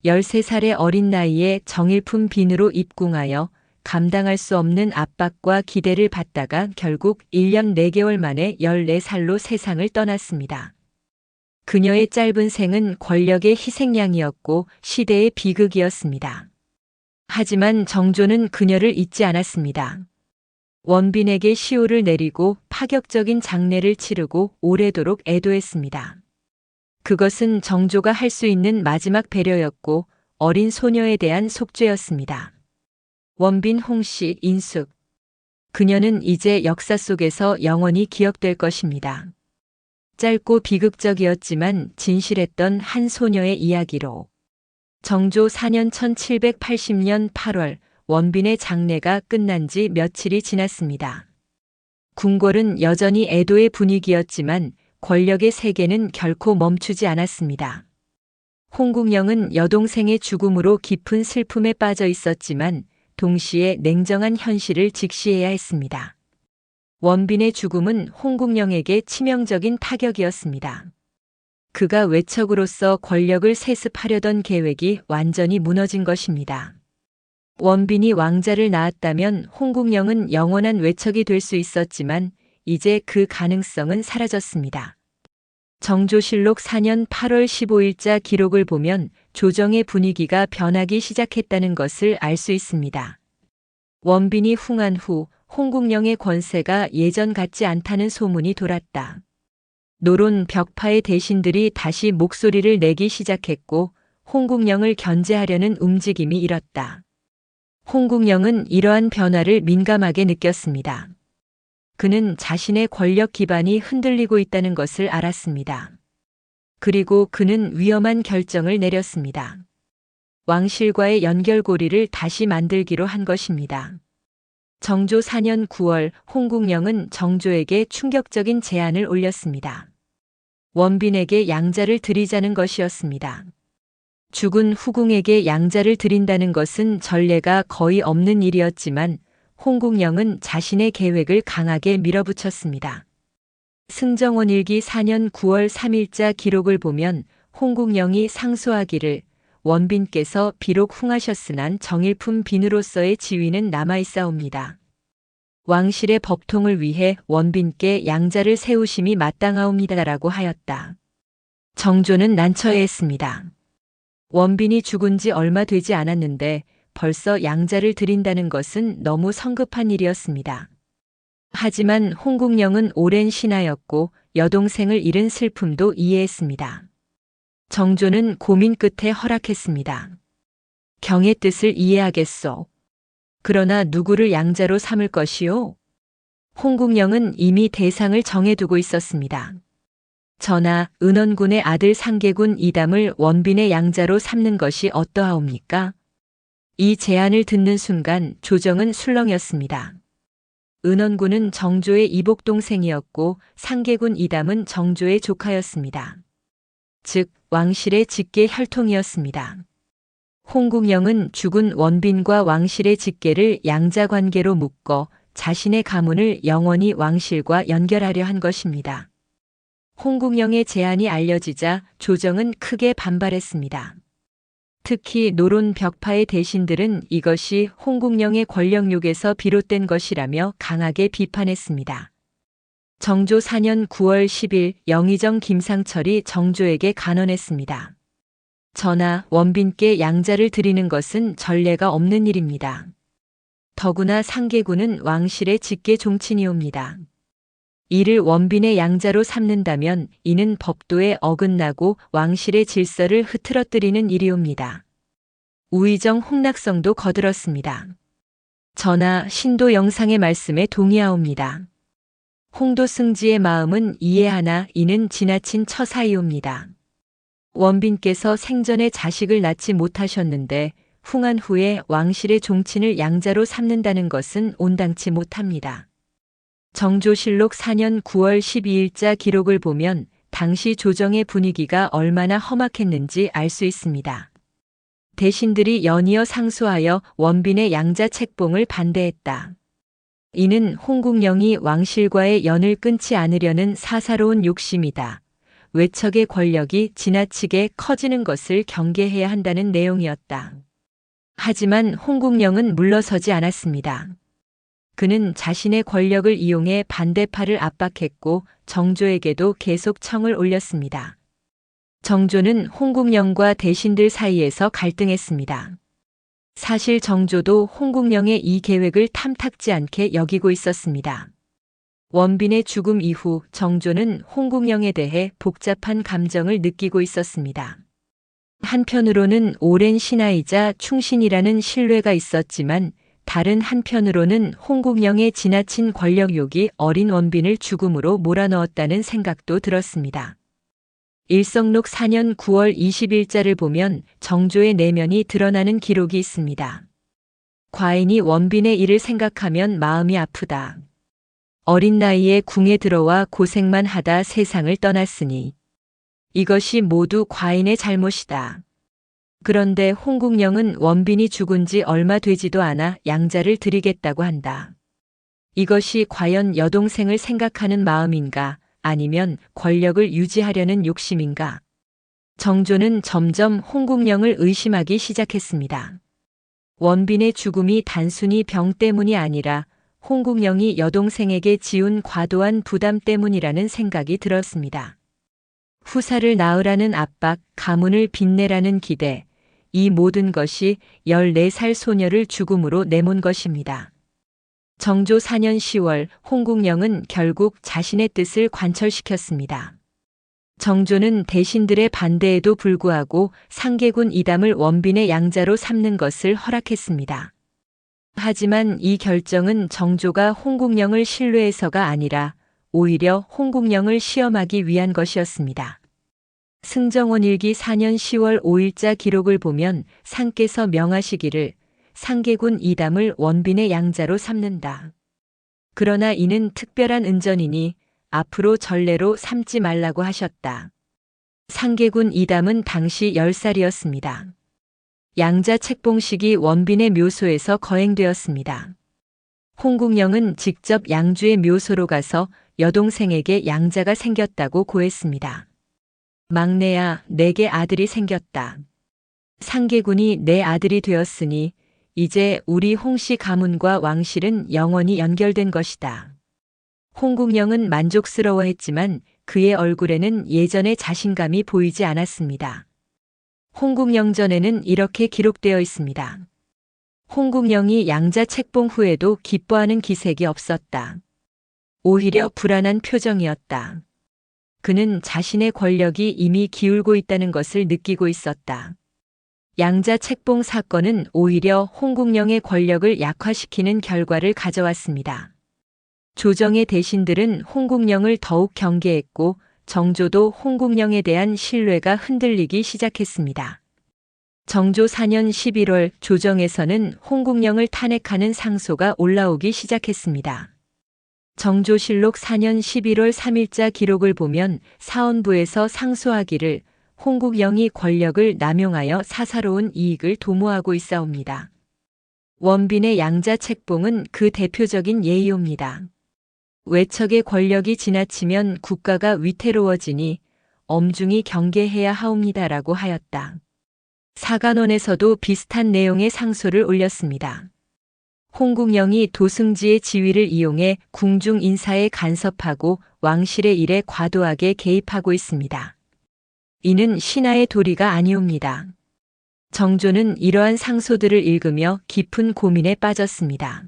13살의 어린 나이에 정일품 빈으로 입궁하여 감당할 수 없는 압박과 기대를 받다가 결국 1년 4개월 만에 14살로 세상을 떠났습니다. 그녀의 짧은 생은 권력의 희생양이었고 시대의 비극이었습니다. 하지만 정조는 그녀를 잊지 않았습니다. 원빈에게 시호를 내리고 파격적인 장례를 치르고 오래도록 애도했습니다. 그것은 정조가 할 수 있는 마지막 배려였고 어린 소녀에 대한 속죄였습니다. 원빈 홍씨 인숙. 그녀는 이제 역사 속에서 영원히 기억될 것입니다. 짧고 비극적이었지만 진실했던 한 소녀의 이야기로. 정조 4년 1780년 8월 원빈의 장례가 끝난 지 며칠이 지났습니다. 궁궐은 여전히 애도의 분위기였지만 권력의 세계는 결코 멈추지 않았습니다. 홍국영은 여동생의 죽음으로 깊은 슬픔에 빠져 있었지만 동시에 냉정한 현실을 직시해야 했습니다. 원빈의 죽음은 홍국영에게 치명적인 타격이었습니다. 그가 외척으로서 권력을 세습하려던 계획이 완전히 무너진 것입니다. 원빈이 왕자를 낳았다면 홍국영은 영원한 외척이 될 수 있었지만 이제 그 가능성은 사라졌습니다. 정조실록 4년 8월 15일자 기록을 보면 조정의 분위기가 변하기 시작했다는 것을 알 수 있습니다. 원빈이 흥한 후 홍국영의 권세가 예전 같지 않다는 소문이 돌았다. 노론 벽파의 대신들이 다시 목소리를 내기 시작했고 홍국영을 견제하려는 움직임이 일었다. 홍국영은 이러한 변화를 민감하게 느꼈습니다. 그는 자신의 권력 기반이 흔들리고 있다는 것을 알았습니다. 그리고 그는 위험한 결정을 내렸습니다. 왕실과의 연결고리를 다시 만들기로 한 것입니다. 정조 4년 9월 홍국영은 정조에게 충격적인 제안을 올렸습니다. 원빈에게 양자를 드리자는 것이었습니다. 죽은 후궁에게 양자를 드린다는 것은 전례가 거의 없는 일이었지만 홍국영은 자신의 계획을 강하게 밀어붙였습니다. 승정원 일기 4년 9월 3일자 기록을 보면 홍국영이 상소하기를 원빈께서 비록 흥하셨으나 정일품 빈으로서의 지위는 남아있사옵니다. 왕실의 법통을 위해 원빈께 양자를 세우심이 마땅하옵니다라고 하였다. 정조는 난처해했습니다. 원빈이 죽은 지 얼마 되지 않았는데 벌써 양자를 드린다는 것은 너무 성급한 일이었습니다. 하지만 홍국영은 오랜 신하였고 여동생을 잃은 슬픔도 이해했습니다. 정조는 고민 끝에 허락했습니다. 경의 뜻을 이해하겠소. 그러나 누구를 양자로 삼을 것이요? 홍국영은 이미 대상을 정해두고 있었습니다. 전하, 은원군의 아들 상계군 이담을 원빈의 양자로 삼는 것이 어떠하옵니까? 이 제안을 듣는 순간 조정은 술렁였습니다. 은원군은 정조의 이복 동생이었고 상계군 이담은 정조의 조카였습니다. 즉 왕실의 직계 혈통이었습니다. 홍국영은 죽은 원빈과 왕실의 직계를 양자 관계로 묶어 자신의 가문을 영원히 왕실과 연결하려 한 것입니다. 홍국영의 제안이 알려지자 조정은 크게 반발했습니다. 특히 노론 벽파의 대신들은 이것이 홍국영의 권력욕에서 비롯된 것이라며 강하게 비판했습니다. 정조 4년 9월 10일 영의정 김상철이 정조에게 간언했습니다. 전하, 원빈께 양자를 드리는 것은 전례가 없는 일입니다. 더구나 상계군은 왕실의 직계 종친이옵니다. 이를 원빈의 양자로 삼는다면 이는 법도에 어긋나고 왕실의 질서를 흐트러뜨리는 일이옵니다. 우의정 홍락성도 거들었습니다. 전하, 신도 영상의 말씀에 동의하옵니다. 홍도승지의 마음은 이해하나 이는 지나친 처사이옵니다. 원빈께서 생전에 자식을 낳지 못하셨는데 흥한 후에 왕실의 종친을 양자로 삼는다는 것은 온당치 못합니다. 정조실록 4년 9월 12일자 기록을 보면 당시 조정의 분위기가 얼마나 험악했는지 알 수 있습니다. 대신들이 연이어 상소하여 원빈의 양자 책봉을 반대했다. 이는 홍국영이 왕실과의 연을 끊지 않으려는 사사로운 욕심이다. 외척의 권력이 지나치게 커지는 것을 경계해야 한다는 내용이었다. 하지만 홍국영은 물러서지 않았습니다. 그는 자신의 권력을 이용해 반대파를 압박했고 정조에게도 계속 청을 올렸습니다. 정조는 홍국영과 대신들 사이에서 갈등했습니다. 사실 정조도 홍국영의 이 계획을 탐탁지 않게 여기고 있었습니다. 원빈의 죽음 이후 정조는 홍국영에 대해 복잡한 감정을 느끼고 있었습니다. 한편으로는 오랜 신하이자 충신이라는 신뢰가 있었지만 다른 한편으로는 홍국영의 지나친 권력욕이 어린 원빈을 죽음으로 몰아넣었다는 생각도 들었습니다. 일성록 4년 9월 20일자를 보면 정조의 내면이 드러나는 기록이 있습니다. 과인이 원빈의 일을 생각하면 마음이 아프다. 어린 나이에 궁에 들어와 고생만 하다 세상을 떠났으니 이것이 모두 과인의 잘못이다. 그런데 홍국영은 원빈이 죽은 지 얼마 되지도 않아 양자를 드리겠다고 한다. 이것이 과연 여동생을 생각하는 마음인가 아니면 권력을 유지하려는 욕심인가? 정조는 점점 홍국영을 의심하기 시작했습니다. 원빈의 죽음이 단순히 병 때문이 아니라 홍국영이 여동생에게 지운 과도한 부담 때문이라는 생각이 들었습니다. 후사를 낳으라는 압박, 가문을 빛내라는 기대, 이 모든 것이 14살 소녀를 죽음으로 내몬 것입니다. 정조 4년 10월 홍국영은 결국 자신의 뜻을 관철시켰습니다. 정조는 대신들의 반대에도 불구하고 상계군 이담을 원빈의 양자로 삼는 것을 허락했습니다. 하지만 이 결정은 정조가 홍국영을 신뢰해서가 아니라 오히려 홍국영을 시험하기 위한 것이었습니다. 승정원일기 4년 10월 5일자 기록을 보면 상께서 명하시기를 상계군 이담을 원빈의 양자로 삼는다. 그러나 이는 특별한 은전이니 앞으로 전례로 삼지 말라고 하셨다. 상계군 이담은 당시 10살이었습니다. 양자 책봉식이 원빈의 묘소에서 거행되었습니다. 홍국영은 직접 양주의 묘소로 가서 여동생에게 양자가 생겼다고 고했습니다. 막내야, 내게 아들이 생겼다. 상계군이 내 아들이 되었으니 이제 우리 홍씨 가문과 왕실은 영원히 연결된 것이다. 홍국영은 만족스러워했지만 그의 얼굴에는 예전의 자신감이 보이지 않았습니다. 홍국영전에는 이렇게 기록되어 있습니다. 홍국영이 양자 책봉 후에도 기뻐하는 기색이 없었다. 오히려 불안한 표정이었다. 그는 자신의 권력이 이미 기울고 있다는 것을 느끼고 있었다. 양자 책봉 사건은 오히려 홍국영의 권력을 약화시키는 결과를 가져왔습니다. 조정의 대신들은 홍국영을 더욱 경계했고 정조도 홍국영에 대한 신뢰가 흔들리기 시작했습니다. 정조 4년 11월 조정에서는 홍국영을 탄핵하는 상소가 올라오기 시작했습니다. 정조실록 4년 11월 3일자 기록을 보면 사헌부에서 상소하기를 홍국영이 권력을 남용하여 사사로운 이익을 도모하고 있사옵니다. 원빈의 양자 책봉은 그 대표적인 예이옵니다. 외척의 권력이 지나치면 국가가 위태로워지니 엄중히 경계해야 하옵니다라고 하였다. 사간원에서도 비슷한 내용의 상소를 올렸습니다. 홍국영이 도승지의 지위를 이용해 궁중 인사에 간섭하고 왕실의 일에 과도하게 개입하고 있습니다. 이는 신하의 도리가 아니옵니다. 정조는 이러한 상소들을 읽으며 깊은 고민에 빠졌습니다.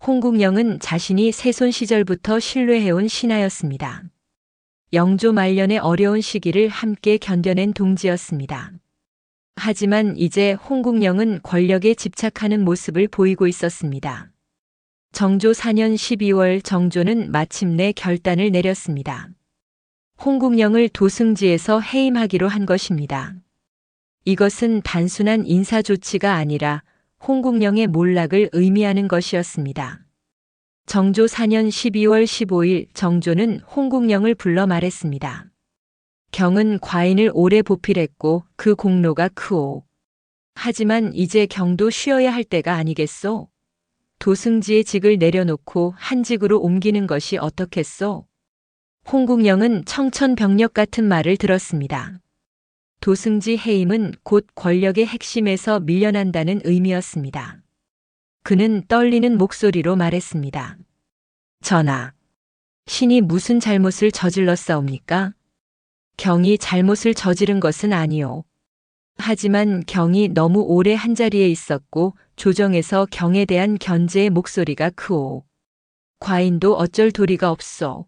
홍국영은 자신이 세손 시절부터 신뢰해온 신하였습니다. 영조 말년의 어려운 시기를 함께 견뎌낸 동지였습니다. 하지만 이제 홍국영은 권력에 집착하는 모습을 보이고 있었습니다. 정조 4년 12월 정조는 마침내 결단을 내렸습니다. 홍국영을 도승지에서 해임하기로 한 것입니다. 이것은 단순한 인사 조치가 아니라 홍국영의 몰락을 의미하는 것이었습니다. 정조 4년 12월 15일 정조는 홍국영을 불러 말했습니다. 경은 과인을 오래 보필했고 그 공로가 크오. 하지만 이제 경도 쉬어야 할 때가 아니겠소? 도승지의 직을 내려놓고 한직으로 옮기는 것이 어떻겠소? 홍국영은 청천벽력 같은 말을 들었습니다. 도승지 해임은 곧 권력의 핵심에서 밀려난다는 의미였습니다. 그는 떨리는 목소리로 말했습니다. 전하, 신이 무슨 잘못을 저질렀사옵니까? 경이 잘못을 저지른 것은 아니오. 하지만 경이 너무 오래 한자리에 있었고 조정에서 경에 대한 견제의 목소리가 크오. 과인도 어쩔 도리가 없소.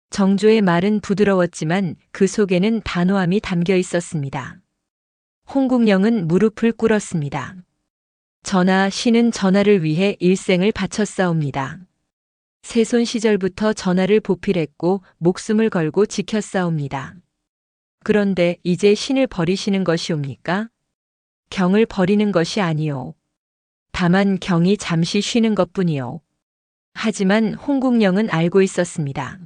정조의 말은 부드러웠지만 그 속에는 단호함이 담겨 있었습니다. 홍국영은 무릎을 꿇었습니다. 전하, 신은 전하를 위해 일생을 바쳤사옵니다. 세손 시절부터 전하를 보필했고 목숨을 걸고 지켰사옵니다. 그런데 이제 신을 버리시는 것이옵니까? 경을 버리는 것이 아니오. 다만 경이 잠시 쉬는 것뿐이오. 하지만 홍국영은 알고 있었습니다.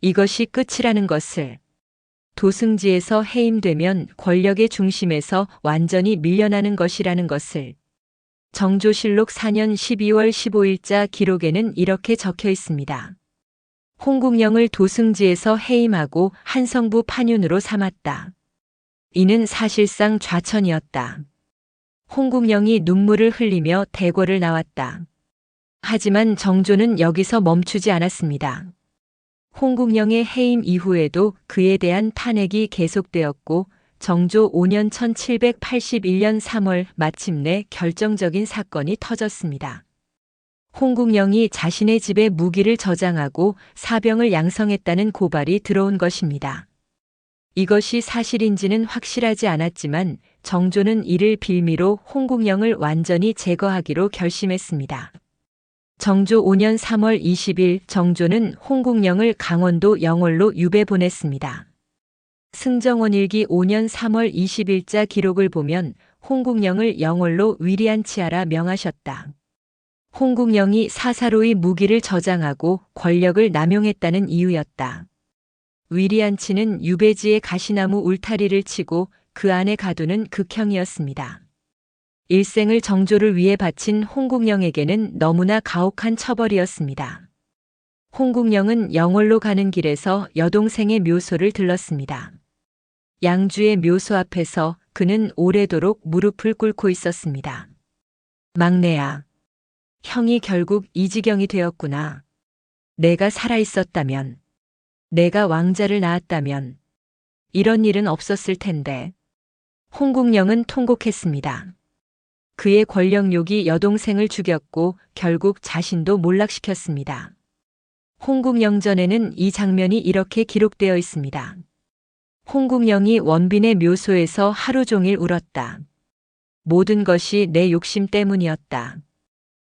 이것이 끝이라는 것을. 도승지에서 해임되면 권력의 중심에서 완전히 밀려나는 것이라는 것을. 정조실록 4년 12월 15일자 기록에는 이렇게 적혀 있습니다. 홍국영을 도승지에서 해임하고 한성부 판윤으로 삼았다. 이는 사실상 좌천이었다. 홍국영이 눈물을 흘리며 대궐을 나왔다. 하지만 정조는 여기서 멈추지 않았습니다. 홍국영의 해임 이후에도 그에 대한 탄핵이 계속되었고 정조 5년 1781년 3월 마침내 결정적인 사건이 터졌습니다. 홍국영이 자신의 집에 무기를 저장하고 사병을 양성했다는 고발이 들어온 것입니다. 이것이 사실인지는 확실하지 않았지만 정조는 이를 빌미로 홍국영을 완전히 제거하기로 결심했습니다. 정조 5년 3월 20일 정조는 홍국영을 강원도 영월로 유배 보냈습니다. 승정원일기 5년 3월 20일자 기록을 보면 홍국영을 영월로 위리안치하라 명하셨다. 홍국영이 사사로이 무기를 저장하고 권력을 남용했다는 이유였다. 위리안치는 유배지에 가시나무 울타리를 치고 그 안에 가두는 극형이었습니다. 일생을 정조를 위해 바친 홍국영에게는 너무나 가혹한 처벌이었습니다. 홍국영은 영월로 가는 길에서 여동생의 묘소를 들렀습니다. 양주의 묘소 앞에서 그는 오래도록 무릎을 꿇고 있었습니다. 막내야, 형이 결국 이 지경이 되었구나. 내가 살아있었다면, 내가 왕자를 낳았다면 이런 일은 없었을 텐데. 홍국영은 통곡했습니다. 그의 권력욕이 여동생을 죽였고 결국 자신도 몰락시켰습니다. 홍국영전에는 이 장면이 이렇게 기록되어 있습니다. 홍국영이 원빈의 묘소에서 하루 종일 울었다. 모든 것이 내 욕심 때문이었다.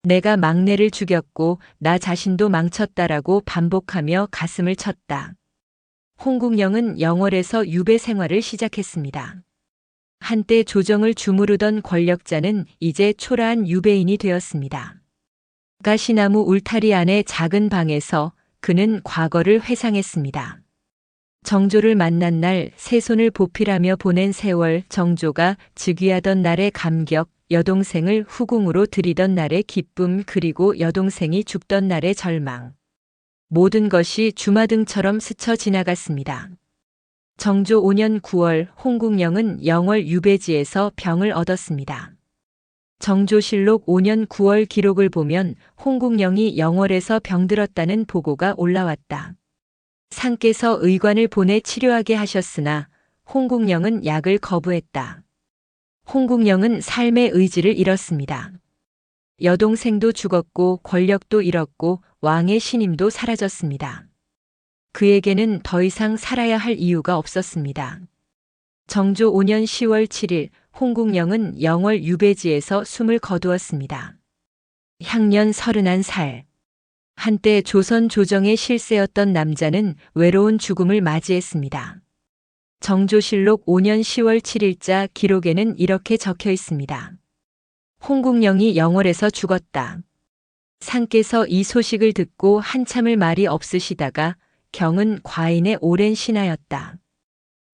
내가 막내를 죽였고 나 자신도 망쳤다라고 반복하며 가슴을 쳤다. 홍국영은 영월에서 유배 생활을 시작했습니다. 한때 조정을 주무르던 권력자는 이제 초라한 유배인이 되었습니다. 가시나무 울타리 안의 작은 방에서 그는 과거를 회상했습니다. 정조를 만난 날 세손을 보필하며 보낸 세월, 정조가 즉위하던 날의 감격, 여동생을 후궁으로 들이던 날의 기쁨, 그리고 여동생이 죽던 날의 절망. 모든 것이 주마등처럼 스쳐 지나갔습니다. 정조 5년 9월 홍국영은 영월 유배지에서 병을 얻었습니다. 정조실록 5년 9월 기록을 보면 홍국영이 영월에서 병들었다는 보고가 올라왔다. 상께서 의관을 보내 치료하게 하셨으나 홍국영은 약을 거부했다. 홍국영은 삶의 의지를 잃었습니다. 여동생도 죽었고 권력도 잃었고 왕의 신임도 사라졌습니다. 그에게는 더 이상 살아야 할 이유가 없었습니다. 정조 5년 10월 7일 홍국영은 영월 유배지에서 숨을 거두었습니다. 향년 31살. 한때 조선 조정의 실세였던 남자는 외로운 죽음을 맞이했습니다. 정조실록 5년 10월 7일자 기록에는 이렇게 적혀 있습니다. 홍국영이 영월에서 죽었다. 상께서 이 소식을 듣고 한참을 말이 없으시다가 경은 과인의 오랜 신하였다.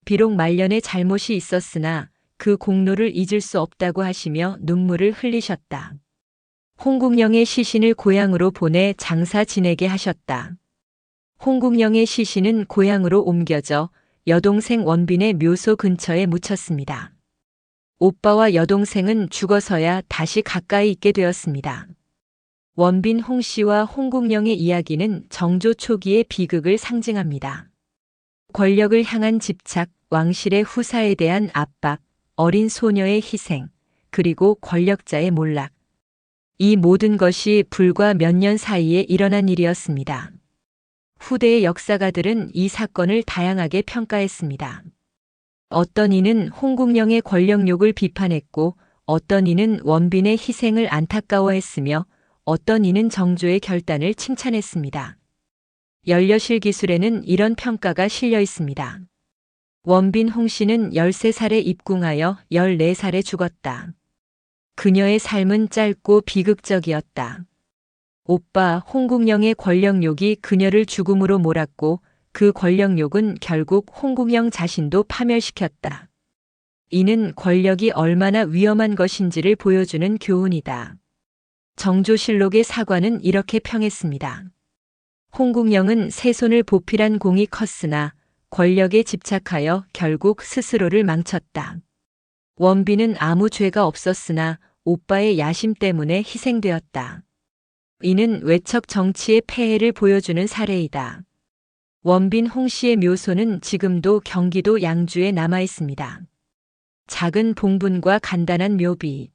비록 말년에 잘못이 있었으나 그 공로를 잊을 수 없다고 하시며 눈물을 흘리셨다. 홍국영의 시신을 고향으로 보내 장사 지내게 하셨다. 홍국영의 시신은 고향으로 옮겨져 여동생 원빈의 묘소 근처에 묻혔습니다. 오빠와 여동생은 죽어서야 다시 가까이 있게 되었습니다. 원빈 홍 씨와 홍국영의 이야기는 정조 초기의 비극을 상징합니다. 권력을 향한 집착, 왕실의 후사에 대한 압박, 어린 소녀의 희생, 그리고 권력자의 몰락. 이 모든 것이 불과 몇 년 사이에 일어난 일이었습니다. 후대의 역사가들은 이 사건을 다양하게 평가했습니다. 어떤 이는 홍국영의 권력욕을 비판했고 어떤 이는 원빈의 희생을 안타까워했으며 어떤 이는 정조의 결단을 칭찬했습니다. 연려실 기술에는 이런 평가가 실려 있습니다. 원빈 홍 씨는 13살에 입궁하여 14살에 죽었다. 그녀의 삶은 짧고 비극적이었다. 오빠 홍국영의 권력욕이 그녀를 죽음으로 몰았고 그 권력욕은 결국 홍국영 자신도 파멸시켰다. 이는 권력이 얼마나 위험한 것인지를 보여주는 교훈이다. 정조실록의 사관은 이렇게 평했습니다. 홍국영은 세손을 보필한 공이 컸으나 권력에 집착하여 결국 스스로를 망쳤다. 원빈은 아무 죄가 없었으나 오빠의 야심 때문에 희생되었다. 이는 외척 정치의 폐해를 보여주는 사례이다. 원빈 홍 씨의 묘소는 지금도 경기도 양주에 남아 있습니다. 작은 봉분과 간단한 묘비.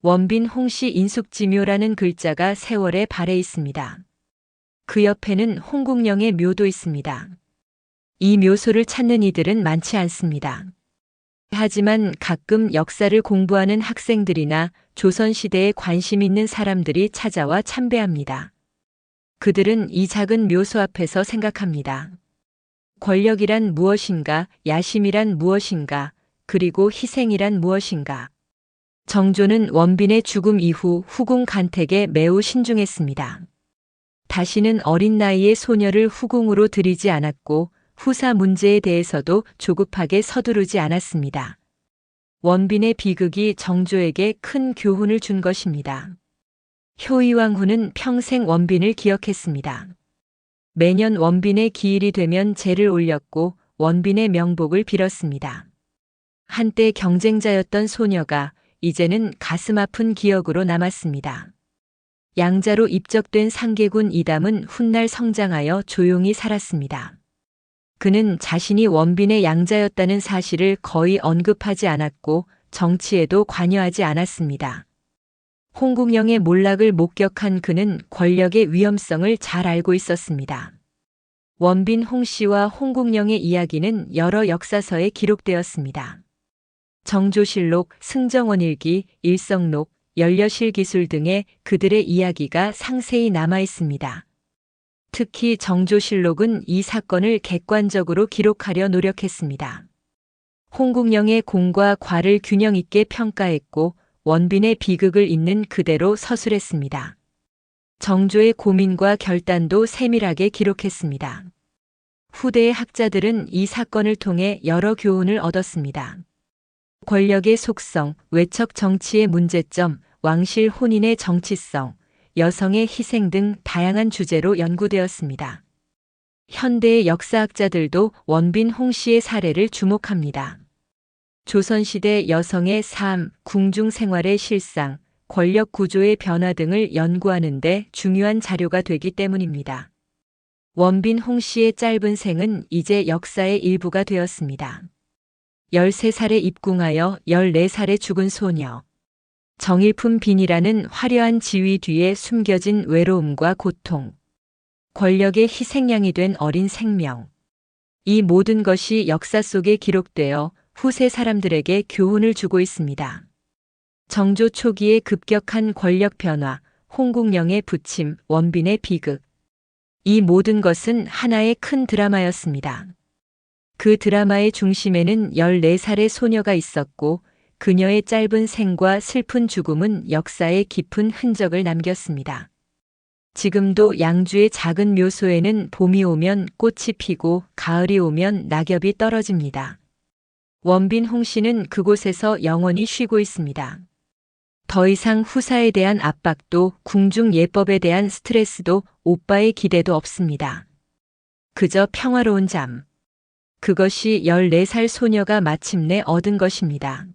원빈 홍 씨 인숙지묘라는 글자가 세월에 발해 있습니다. 그 옆에는 홍국영의 묘도 있습니다. 이 묘소를 찾는 이들은 많지 않습니다. 하지만 가끔 역사를 공부하는 학생들이나 조선시대에 관심 있는 사람들이 찾아와 참배합니다. 그들은 이 작은 묘소 앞에서 생각합니다. 권력이란 무엇인가, 야심이란 무엇인가, 그리고 희생이란 무엇인가. 정조는 원빈의 죽음 이후 후궁 간택에 매우 신중했습니다. 다시는 어린 나이의 소녀를 후궁으로 들이지 않았고 후사 문제에 대해서도 조급하게 서두르지 않았습니다. 원빈의 비극이 정조에게 큰 교훈을 준 것입니다. 효의왕후는 평생 원빈을 기억했습니다. 매년 원빈의 기일이 되면 제를 올렸고 원빈의 명복을 빌었습니다. 한때 경쟁자였던 소녀가 이제는 가슴 아픈 기억으로 남았습니다. 양자로 입적된 상계군 이담은 훗날 성장하여 조용히 살았습니다. 그는 자신이 원빈의 양자였다는 사실을 거의 언급하지 않았고 정치에도 관여하지 않았습니다. 홍국영의 몰락을 목격한 그는 권력의 위험성을 잘 알고 있었습니다. 원빈 홍 씨와 홍국영의 이야기는 여러 역사서에 기록되었습니다. 정조실록, 승정원일기, 일성록, 연려실기술 등의 그들의 이야기가 상세히 남아 있습니다. 특히 정조실록은 이 사건을 객관적으로 기록하려 노력했습니다. 홍국영의 공과 과를 균형 있게 평가했고 원빈의 비극을 있는 그대로 서술했습니다. 정조의 고민과 결단도 세밀하게 기록했습니다. 후대의 학자들은 이 사건을 통해 여러 교훈을 얻었습니다. 권력의 속성, 외척 정치의 문제점, 왕실 혼인의 정치성, 여성의 희생 등 다양한 주제로 연구되었습니다. 현대의 역사학자들도 원빈 홍 씨의 사례를 주목합니다. 조선시대 여성의 삶, 궁중 생활의 실상, 권력 구조의 변화 등을 연구하는 데 중요한 자료가 되기 때문입니다. 원빈 홍 씨의 짧은 생은 이제 역사의 일부가 되었습니다. 13살에 입궁하여 14살에 죽은 소녀. 정일품 빈이라는 화려한 지위 뒤에 숨겨진 외로움과 고통. 권력의 희생양이 된 어린 생명. 이 모든 것이 역사 속에 기록되어 후세 사람들에게 교훈을 주고 있습니다. 정조 초기의 급격한 권력 변화, 홍국영의 부침, 원빈의 비극. 이 모든 것은 하나의 큰 드라마였습니다. 그 드라마의 중심에는 14살의 소녀가 있었고 그녀의 짧은 생과 슬픈 죽음은 역사에 깊은 흔적을 남겼습니다. 지금도 양주의 작은 묘소에는 봄이 오면 꽃이 피고 가을이 오면 낙엽이 떨어집니다. 원빈 홍 씨는 그곳에서 영원히 쉬고 있습니다. 더 이상 후사에 대한 압박도 궁중 예법에 대한 스트레스도 오빠의 기대도 없습니다. 그저 평화로운 잠. 그것이 14살 소녀가 마침내 얻은 것입니다.